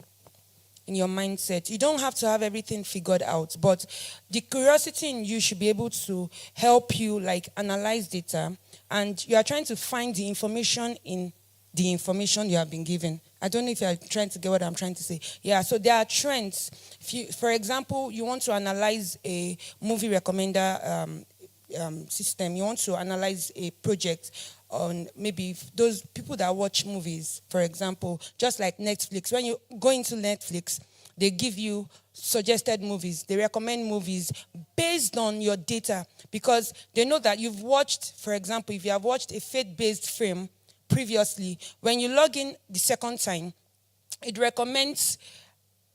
in your mindset. You don't have to have everything figured out, but the curiosity in you should be able to help you analyze data, and you are trying to find the information in the information you have been given. I don't know if you're trying to get what I'm trying to say. Yeah, so there are trends. For example, you want to analyze a movie recommender system. You want to analyze a project on maybe those people that watch movies, for example, just like Netflix. When you go into Netflix, they give you suggested movies. They recommend movies based on your data, because they know that you've watched, for example, if you have watched a faith-based film previously, when you log in the second time, it recommends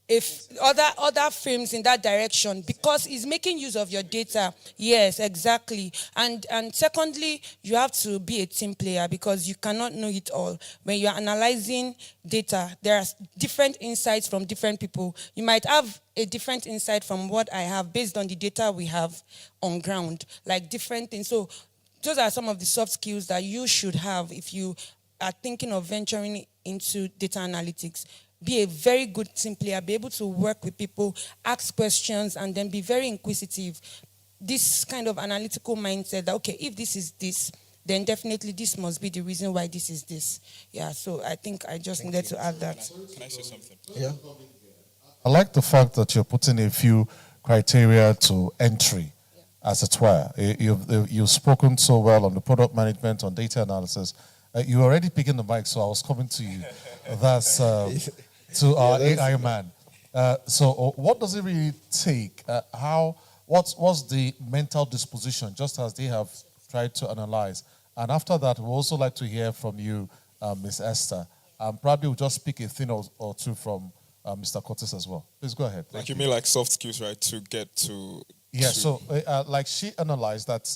if other firms in that direction, because it's making use of your data. Yes, exactly. And secondly, you have to be a team player, because you cannot know it all. When you're analyzing data, there are different insights from different people. You might have a different insight from what I have based on the data we have on ground, like different things. So those are some of the soft skills that you should have if you are thinking of venturing into data analytics. Be a very good team player, be able to work with people, ask questions, and then be very inquisitive. This kind of analytical mindset that, okay, if this is this, then definitely this must be the reason why this is this. Yeah, so I think I just needed to add that. Can I say something? Yeah. I like the fact that you're putting a few criteria to entry, as it were. You've spoken so well on the product management, on data analysis. You already picking the mic, so I was coming to you. That's to our AI man. So what does it really take? What's the mental disposition, just as they have tried to analyze? And after that, we'd also like to hear from you, Ms. Esther. Probably we'll just pick a thing or two from Mr. Curtis as well. Please go ahead. Like you mean like soft skills, right? To get to... Yeah, so like she analyzed that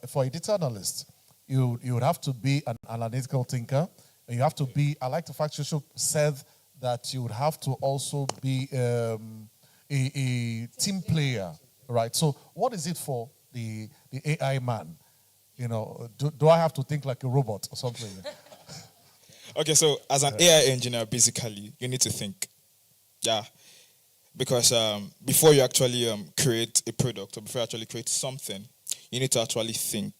for a data analyst, you would have to be an analytical thinker, and you have to be, I like the fact she said that you would have to also be a team player, right? So what is it for the AI man? You know, do I have to think like a robot or something? Okay, so as an AI engineer, basically, you need to think. Yeah. Because before you actually create a product, or before you actually create something, you need to actually think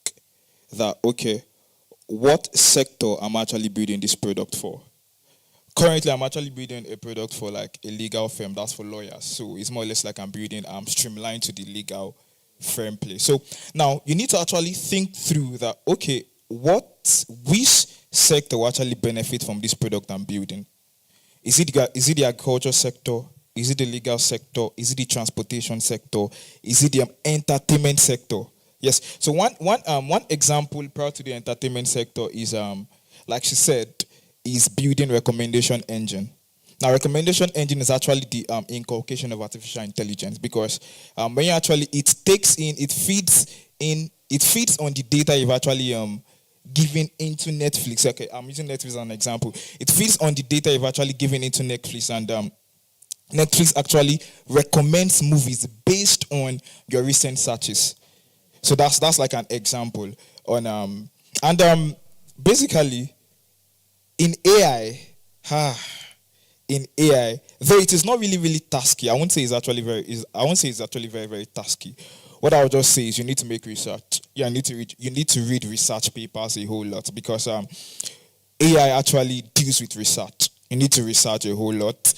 that, okay, what sector am I actually building this product for? Currently, I'm actually building a product for like a legal firm. That's for lawyers. So it's more or less like I'm building streamlined to the legal firm place. So now you need to actually think through that, okay, which sector will actually benefit from this product I'm building? Is it the agriculture sector? Is it the legal sector? Is it the transportation sector? Is it the entertainment sector? Yes. So one example prior to the entertainment sector is, like she said, is building recommendation engine. Now, recommendation engine is actually the inculcation of artificial intelligence, because when you actually it feeds on the data you've actually given into Netflix. Okay, I'm using Netflix as an example. It feeds on the data you've actually given into Netflix, and Netflix actually recommends movies based on your recent searches. So that's like an example on basically in AI, though it is not really tasky. I won't say it's actually very tasky. What I would just say is you need to make research. Yeah, you need to read research papers a whole lot, because AI actually deals with research. You need to research a whole lot.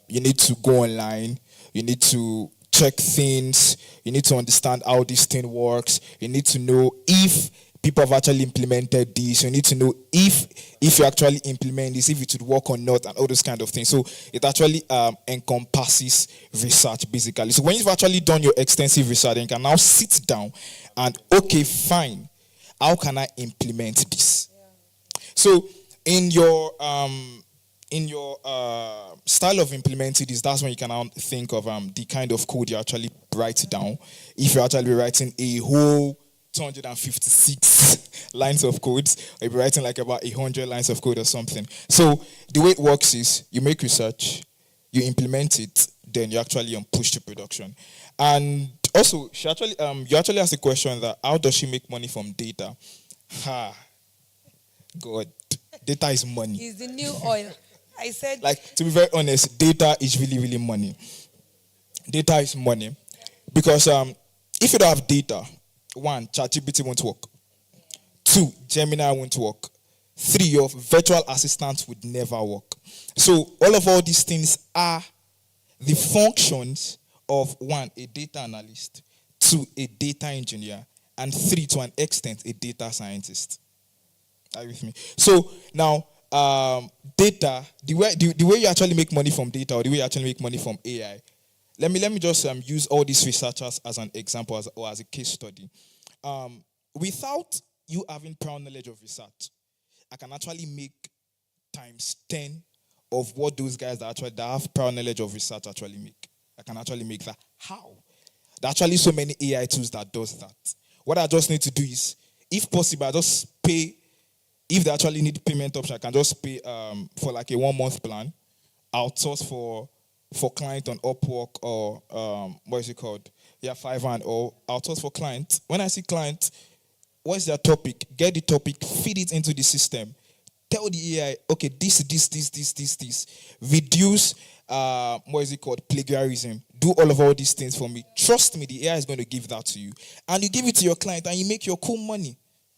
You need to go online. You need to check things. You need to understand how this thing works. You need to know if people have actually implemented this. You need to know if you actually implement this, if it would work or not, and all those kind of things. So it actually encompasses research, basically. So when you've actually done your extensive research, you can now sit down and, okay, fine, how can I implement this? Yeah. So in your style of implementing this, that's when you can now think of the kind of code you actually write down. If you're actually writing a whole 256 lines of codes, or you're writing like about 100 lines of code or something. So the way it works is you make research, you implement it, then you actually push to production. And also, you actually asked the question that how does she make money from data? God, data is money. It's the new oil. I said, like, to be very honest, data is really money. Data is money, because if you don't have data, 1, ChatGPT won't work. 2, Gemini won't work. 3, your virtual assistant would never work. So all these things are the functions of 1, a data analyst, 2, a data engineer, and 3, to an extent, a data scientist. Are you with me? So now, data, the way you actually make money from data, or the way you actually make money from AI. Let me just use all these researchers as an example, or as a case study. Without you having prior knowledge of research, I can actually make times 10 of what those guys that have prior knowledge of research actually make. I can actually make that. How? There are actually so many AI tools that does that. What I just need to do is, if possible, I just pay. If they actually need payment option, I can just pay for like a 1 month plan, outsource for client on Upwork or what is it called? Yeah, Fiverr, or outsource for client. When I see client, what's their topic? Get the topic, feed it into the system. Tell the AI, okay, this. Reduce, what is it called? Plagiarism. Do all these things for me. Trust me, the AI is going to give that to you. And you give it to your client and you make your cool money.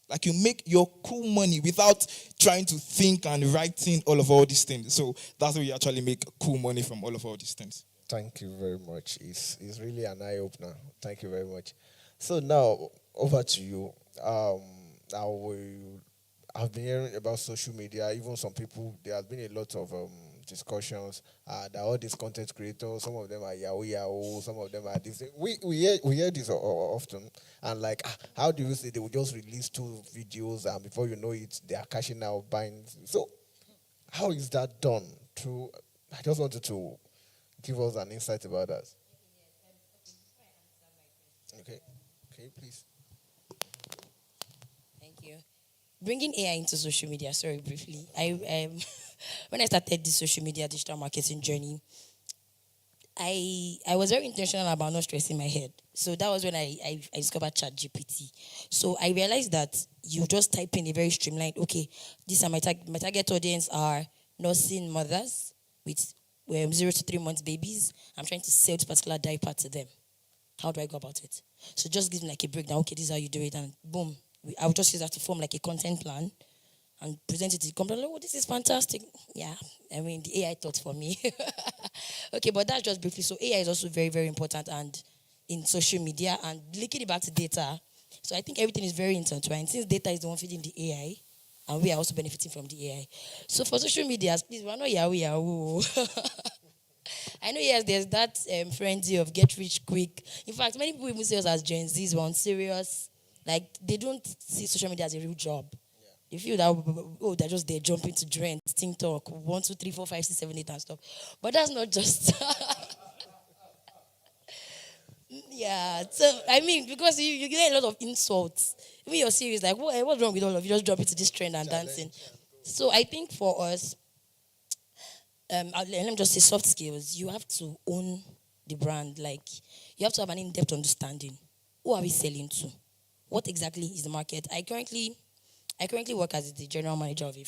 Like you make your cool money without trying to think and writing all these things. So that's how you actually make cool money from all these things. Thank you very much. It's really an eye opener. Thank you very much. So now over to you. I've been hearing about social media. Even some people, there has been a lot of discussions that all these content creators, some of them are Yahoo, some of them are this. We hear this often, and like, how do you say they will just release 2 videos and before you know it, they are cashing out, buying. So, how is that done? I just wanted to give us an insight about that. Okay, please. Thank you. Bringing AI into social media, sorry, briefly. I when I started this social media digital marketing journey, I was very intentional about not stressing my head. So that was when I discovered ChatGPT. So I realized that you just type in a very streamlined, okay, these are my target audience are nursing mothers with 0 to 3 months babies. I'm trying to sell this particular diaper to them. How do I go about it? So just give me like a breakdown. Okay, this is how you do it, and boom. I would just use that to form like a content plan and present it to the company. Oh, this is fantastic. Yeah, I mean, the AI thought for me. Okay, but that's just briefly. So AI is also very, very important and in social media and linking it back to data. So I think everything is very intertwined. Since data is the one feeding the AI, and we are also benefiting from the AI. So for social media, please, we're not Yahoo. I know, yes, there's that frenzy of get rich quick. In fact, many people even see us as Gen Zs, we're on serious. Like, they don't see social media as a real job. Yeah. They feel that, they're just there jumping to trends, TikTok, 1, 2, 3, 4, 5, 6, 7, 8 and stuff. But that's not just... Yeah, so, I mean, because you get a lot of insults. Even your series, like, what's wrong with all of you? Just jump into this trend and dancing. So I think for us, let me just say soft skills. You have to own the brand. Like, you have to have an in-depth understanding. Who are we selling to? What exactly is the market? I currently work as the general manager of a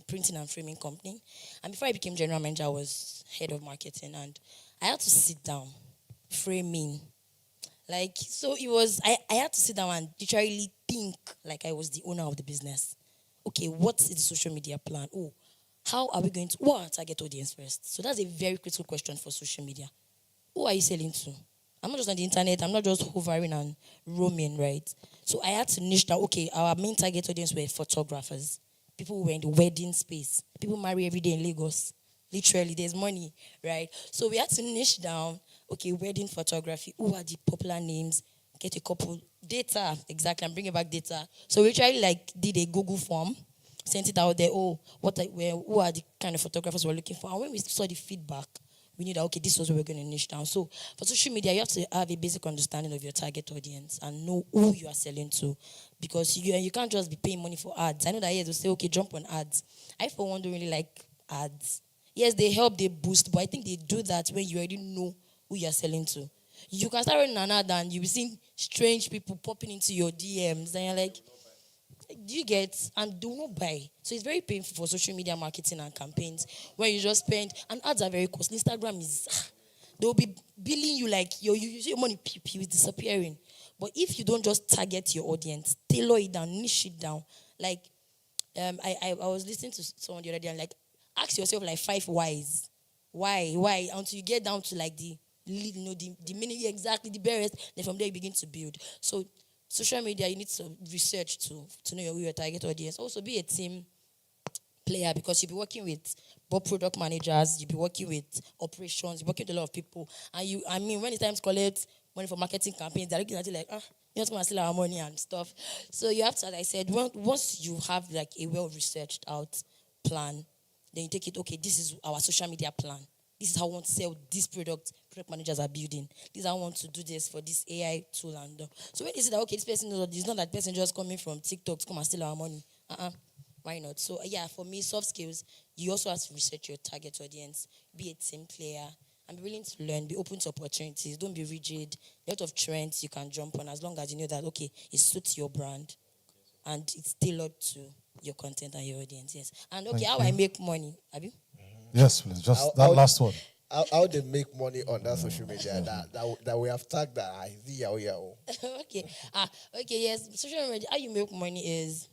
printing and framing company. And before I became general manager, I was head of marketing. And I had to sit down, framing. Like, so it was, I had to sit down and literally think like I was the owner of the business. Okay, what is the social media plan? Oh, how are we going to, what are our target audience first? So that's a very critical question for social media. Who are you selling to? I'm not just on the internet. I'm not just hovering and roaming, right? So I had to niche down. Okay, our main target audience were photographers. People who were in the wedding space. People marry every day in Lagos. Literally, there's money, right? So we had to niche down. Okay, wedding photography. Who are the popular names? Get a couple data, exactly. I'm bringing back data. So we literally did a Google form, sent it out there. Oh, who are the kind of photographers we're looking for? And when we saw the feedback, we knew that, okay, this was what we're going to niche down. So for social media, you have to have a basic understanding of your target audience and know who you are selling to, because you can't just be paying money for ads. I know that here they'll say, okay, jump on ads. I, for one, don't really like ads. Yes, they help, they boost, but I think they do that when you already know who you're selling to. You can start running an ad and you'll be seeing strange people popping into your DMs, and you're like, do you get, and do not buy. So it's very painful for social media marketing and campaigns when you just spend, and ads are very costly. Instagram is, they'll be billing you like your money is disappearing. But if you don't just target your audience, tailor it down, niche it down, like I was listening to someone the other day and like, ask yourself like 5 whys. Why? Until you get down to like the meaning, exactly, the barest, then from there you begin to build. So social media, you need to research to know who your target audience. Also be a team player, because you'll be working with both product managers, you'll be working with operations, you're working with a lot of people. And when it's time to collect money for marketing campaigns, they're looking at you like, you're not going to steal our money and stuff. So you have to, as I said, once you have like a well-researched out plan, Then you take it, okay, this is our social media plan. This is how I want to sell this product. Product managers are building. This is how I want to do this for this AI tool. And so when you see that, okay, this person knows, it's not that person just coming from TikTok to come and steal our money. Why not? So yeah, for me, soft skills, you also have to research your target audience, be a team player, and be willing to learn, be open to opportunities. Don't be rigid. A lot of trends you can jump on as long as you know that, okay, it suits your brand and it's tailored to your content and your audience. Yes. And okay, Thank how you. I make money, Abi? Yes, please. Just How- that how- last one. How they make money on that social media that we have tagged that idea? Okay. Okay, yes. Social media, how you make money is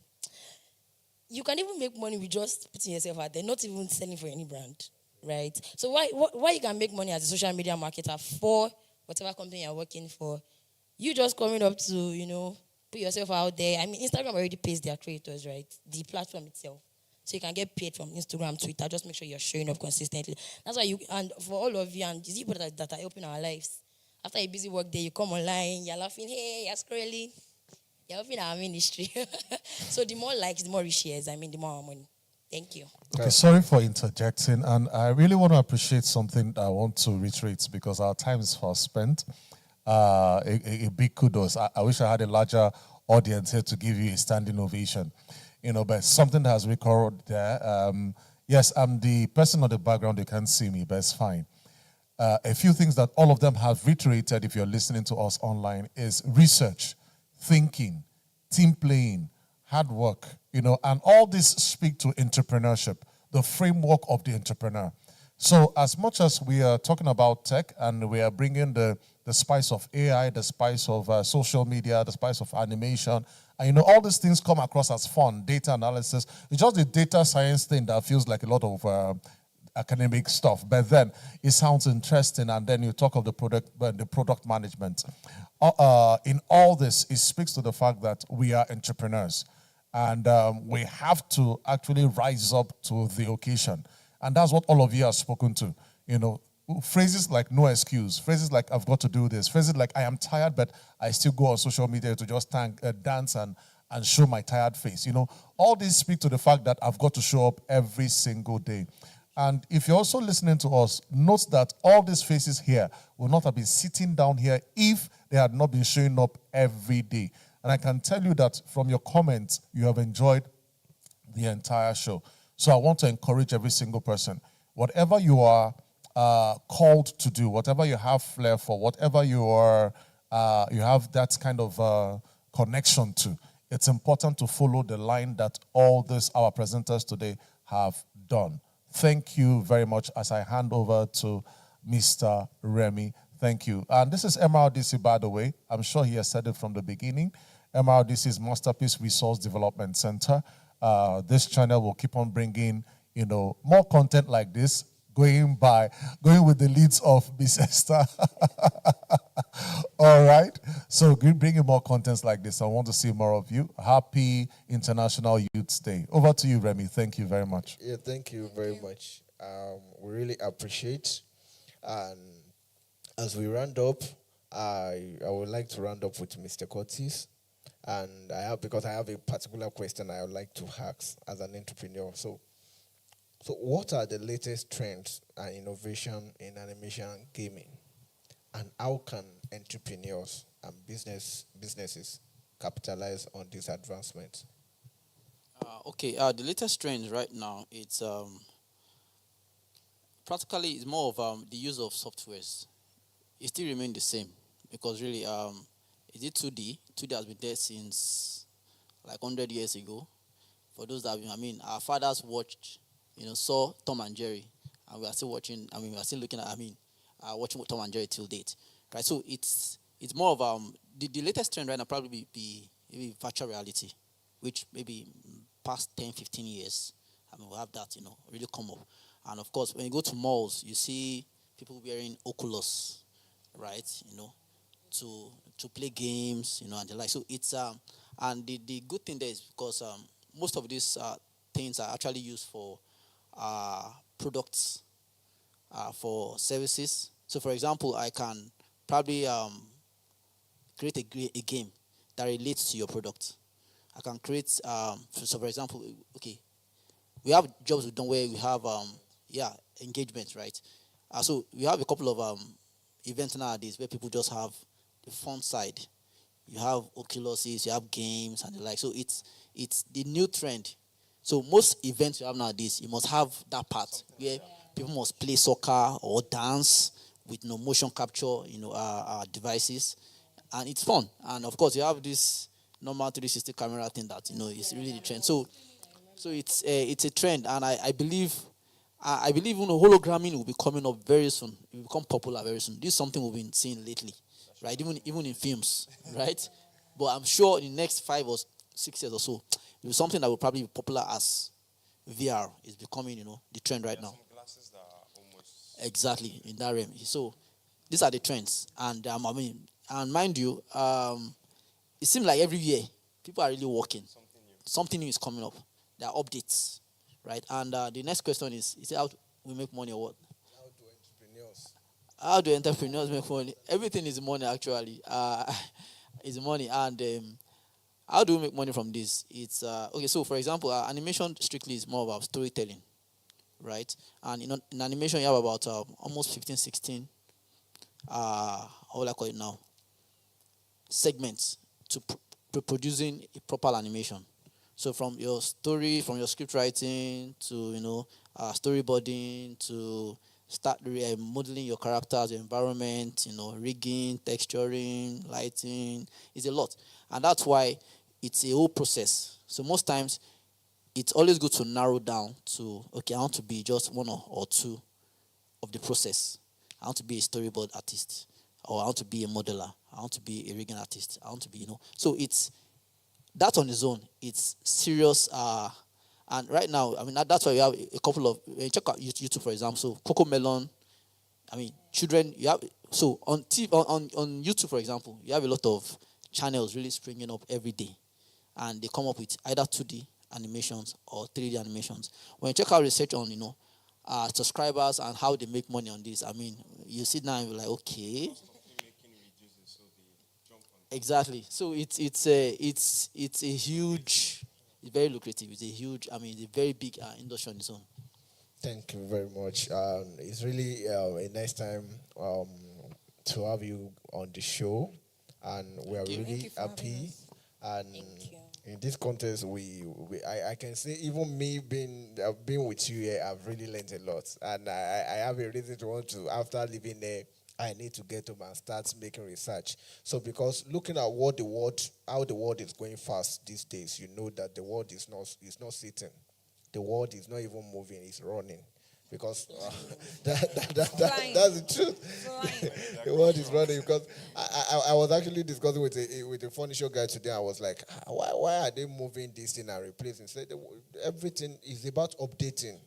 you can even make money with just putting yourself out there, not even selling for any brand, right? So why you can make money as a social media marketer for whatever company you're working for, you just coming up to, put yourself out there. I mean, Instagram already pays their creators, right? The platform itself. So you can get paid from Instagram, Twitter. Just make sure you're showing up consistently. That's why and for all of you, and these people that are helping our lives, after a busy work day, you come online, you're laughing, hey, you're scrolling, you're helping our ministry. So the more likes, the more reshares, the more our money. Thank you. Okay, sorry for interjecting, and I really want to appreciate something that I want to reiterate because our time is fast spent. A big kudos. I wish I had a larger audience here to give you a standing ovation, but something that has recurred there. Yes, I'm the person on the background. You can't see me, but it's fine. A few things that all of them have reiterated, if you're listening to us online, is research, thinking, team playing, hard work, and all this speak to entrepreneurship, the framework of the entrepreneur. So as much as we are talking about tech and we are bringing the spice of AI, the spice of social media, the spice of animation, and all these things come across as fun, data analysis. It's just the data science thing that feels like a lot of academic stuff, but then it sounds interesting, and then you talk of the product management. In all this, it speaks to the fact that we are entrepreneurs, and we have to actually rise up to the occasion, and that's what all of you have spoken to. Phrases like no excuse, phrases like I've got to do this, phrases like I am tired, but I still go on social media to just dance and show my tired face. All these speak to the fact that I've got to show up every single day. And if you're also listening to us, note that all these faces here would not have been sitting down here if they had not been showing up every day. And I can tell you that from your comments, you have enjoyed the entire show. So I want to encourage every single person, whatever you are called to do, whatever you have flair for, whatever you are, you have that kind of connection to, it's important to follow the line that all these our presenters today have done. Thank you very much as I hand over to Mr. Remy. Thank you. And this is MRDC, by the way. I'm sure he has said it from the beginning. MRDC is Masterpiece Resource Development Center. This channel will keep on bringing, more content like this, going with the leads of Miss Esther. All right. So bringing more contents like this. I want to see more of you. Happy International Youth Day. Over to you, Remy. Thank you very much. Yeah, thank you very much. We really appreciate. And as we round up, I would like to round up with Mr. Curtis. And because I have a particular question I would like to ask as an entrepreneur. So what are the latest trends and innovation in animation and gaming? And how can entrepreneurs and businesses capitalize on these advancements? The latest trend right now, it's practically it's more of the use of softwares. It still remains the same because really, is it 2D? 2D has been there since like 100 years ago. For those that our fathers watched, saw Tom and Jerry, and we are still watching. We are still looking at. Watching Tom and Jerry till date, right? So it's more of the latest trend right now probably be maybe virtual reality, which maybe past 10, 15 years, we'll have that really come up. And of course, when you go to malls, you see people wearing Oculus, right? To play games, and the like. So it's and the good thing there is because most of these things are actually used for products. For services. So, for example, I can probably create a game that relates to your product. I can create, for example, okay, we have jobs we've done where we have engagements, right? So we have a couple of events nowadays where people just have the fun side. You have Oculuses, you have games and the like. So it's the new trend. So most events you have nowadays, you must have that part where people must play soccer or dance with no motion capture, devices, and it's fun. And of course, you have this normal 360 camera thing that is really the trend. So it's a trend, and I believe hologramming will be coming up very soon. It will become popular very soon. This is something we've been seeing lately, right? Even in films, right? But I'm sure in the next 5 or 6 years or so, it will be something that will probably be popular as VR is becoming, the trend right now. Some glasses that are almost Exactly in that realm. So these are the trends, and and mind you, it seems like every year people are really working. Something new is coming up. There are updates, right? And the next question is it how we make money or what? How do entrepreneurs make money? Everything is money, actually. Is money. And how do we make money from this? It's okay. So, for example, animation strictly is more about storytelling, right? And in animation, you have about almost 15, 16. How will I call it now? Segments to producing a proper animation. So from your story, from your script writing to storyboarding to start modeling your characters, your environment, rigging, texturing, lighting, it's a lot, and that's why it's a whole process. So most times, it's always good to narrow down to I want to be just one or two of the process. I want to be a storyboard artist, or I want to be a modeler. I want to be a rigging artist. I want to be So it's that on its own, it's serious. And right now, that's why we have a couple of check out YouTube, for example. So Coco Melon, children. You have so on TV, on YouTube, for example, you have a lot of channels really springing up every day, and they come up with either 2D animations or 3D animations. When you check out research on subscribers and how they make money on this, you sit down and you're like, okay. Exactly. So it's a huge, it's very lucrative. It's a huge. It's a very big industry on its own. Thank you very much. It's really a nice time to have you on the show, and we are really happy. And in this contest, I can say even me being with you here, I've really learned a lot, and I have a reason to want to, after living there, I need to get home and start making research. So because looking at how the world is going fast these days, you know that the world is not sitting. The world is not even moving, it's running. Because that's the truth. The world is running because I was actually discussing with a furniture guy today. I was like, why are they moving this thing and replacing? Said everything is about updating.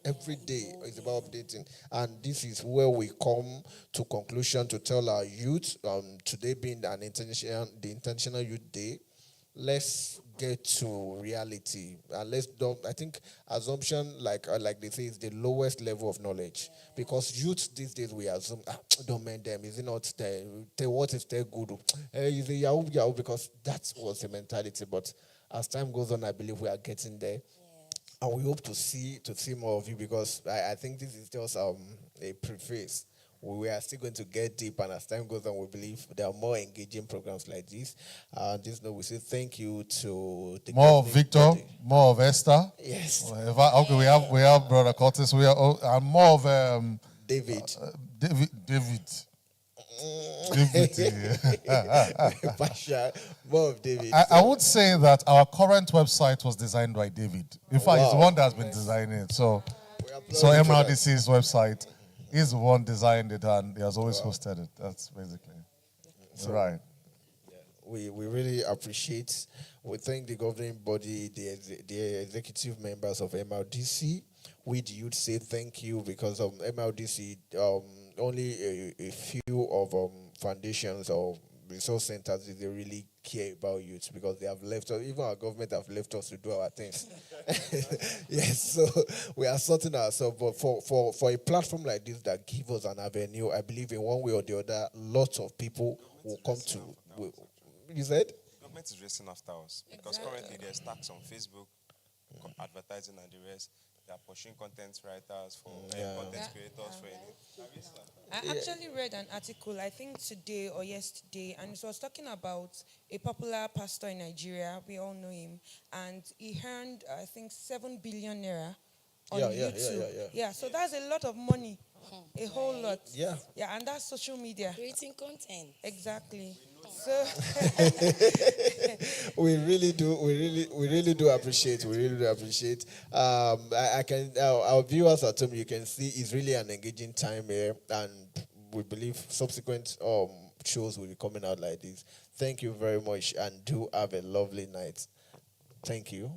Every day is about updating, and this is where we come to conclusion to tell our youth. Today being the International Youth Day, let's get to reality, and let's don't. I think assumption, like they say, is the lowest level of knowledge, because youth these days we assume don't mind them. Is it not there? What is their good? Is it yahoo, because that was the mentality. But as time goes on, I believe we are getting there. And we hope to see more of you, because I think this is just a preface. We are still going to get deep, and as time goes on, we believe there are more engaging programs like this. Just know we say thank you to the more of Victor, body. More of Esther. Yes. Okay, we have Brother Curtis. We are and more of David. David. Pasha, more of David. I would say that our current website was designed by David. In fact, he's the one that's been designing it. So MRDC's website, he's the one designed it, and he has always hosted it. That's basically right. We really appreciate. We thank the governing body, the executive members of MRDC. We the youth say thank you, because of MRDC. Only a few of foundations or resource centers they really care about youth, because they have left us. Even our government have left us to do our things. Yes, so we are sorting ourselves. But for a platform like this that gives us an avenue, I believe in one way or the other, lots of people will come to. You said? Government is racing after us, because currently there's tax on Facebook, advertising and the rest. They are pushing content writers for content creators for any. I actually read an article, I think today or yesterday, and it was talking about a popular pastor in Nigeria. We all know him, and he earned, I think, 7 billion naira on YouTube. Yeah, so that's a lot of money, a whole lot. Yeah. Yeah, and that's social media. Creating content. Exactly. So We really do appreciate. We really do appreciate. I can our viewers at home, you can see it's really an engaging time here, and we believe subsequent shows will be coming out like this. Thank you very much, and do have a lovely night. Thank you.